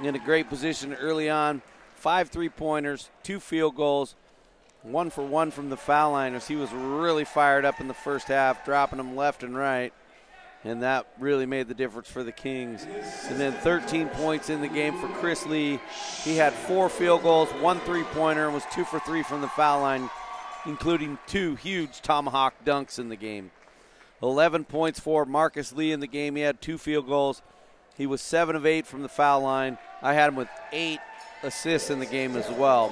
in a great position early on. 5 3-pointers, 2 field goals, 1 for 1 from the foul line, as he was really fired up in the first half, dropping them left and right. And that really made the difference for the Kings. And then 13 points in the game for Chris Lee. He had 4 field goals, 1 3-pointer, and was 2 for 3 from the foul line, including 2 huge tomahawk dunks in the game. 11 points for Marcus Lee in the game. He had 2 field goals. He was 7 of 8 from the foul line. I had him with 8 assists in the game as well.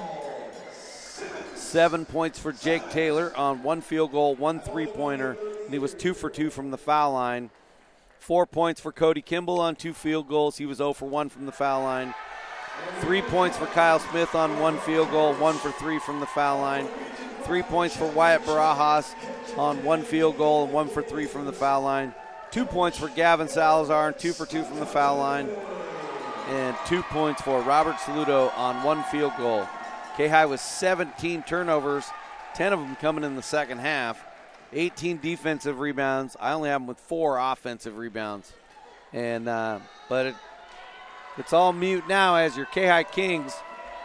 7 points for Jake Taylor on 1 field goal, 1 3-pointer, and he was 2 for 2 from the foul line. 4 points for Cody Kimball on 2 field goals. He was 0 for 1 from the foul line. 3 points for Kyle Smith on 1 field goal, 1 for 3 from the foul line. 3 points for Wyatt Barajas on 1 field goal and 1 for 3 from the foul line. 2 points for Gavin Salazar and 2 for 2 from the foul line. And 2 points for Robert Saludo on 1 field goal. Kayhi was 17 turnovers, 10 of them coming in the second half. 18 defensive rebounds. I only have them with 4 offensive rebounds. And it's all mute now as your Kayhi Kings.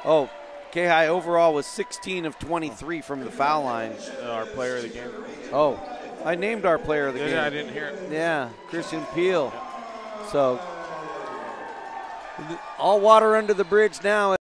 Oh, Kayhi overall was 16 of 23 from the foul line. Our player of the game. Oh, I named our player of the game. Yeah, I didn't hear it. Yeah, Christian Peel. So, all water under the bridge now.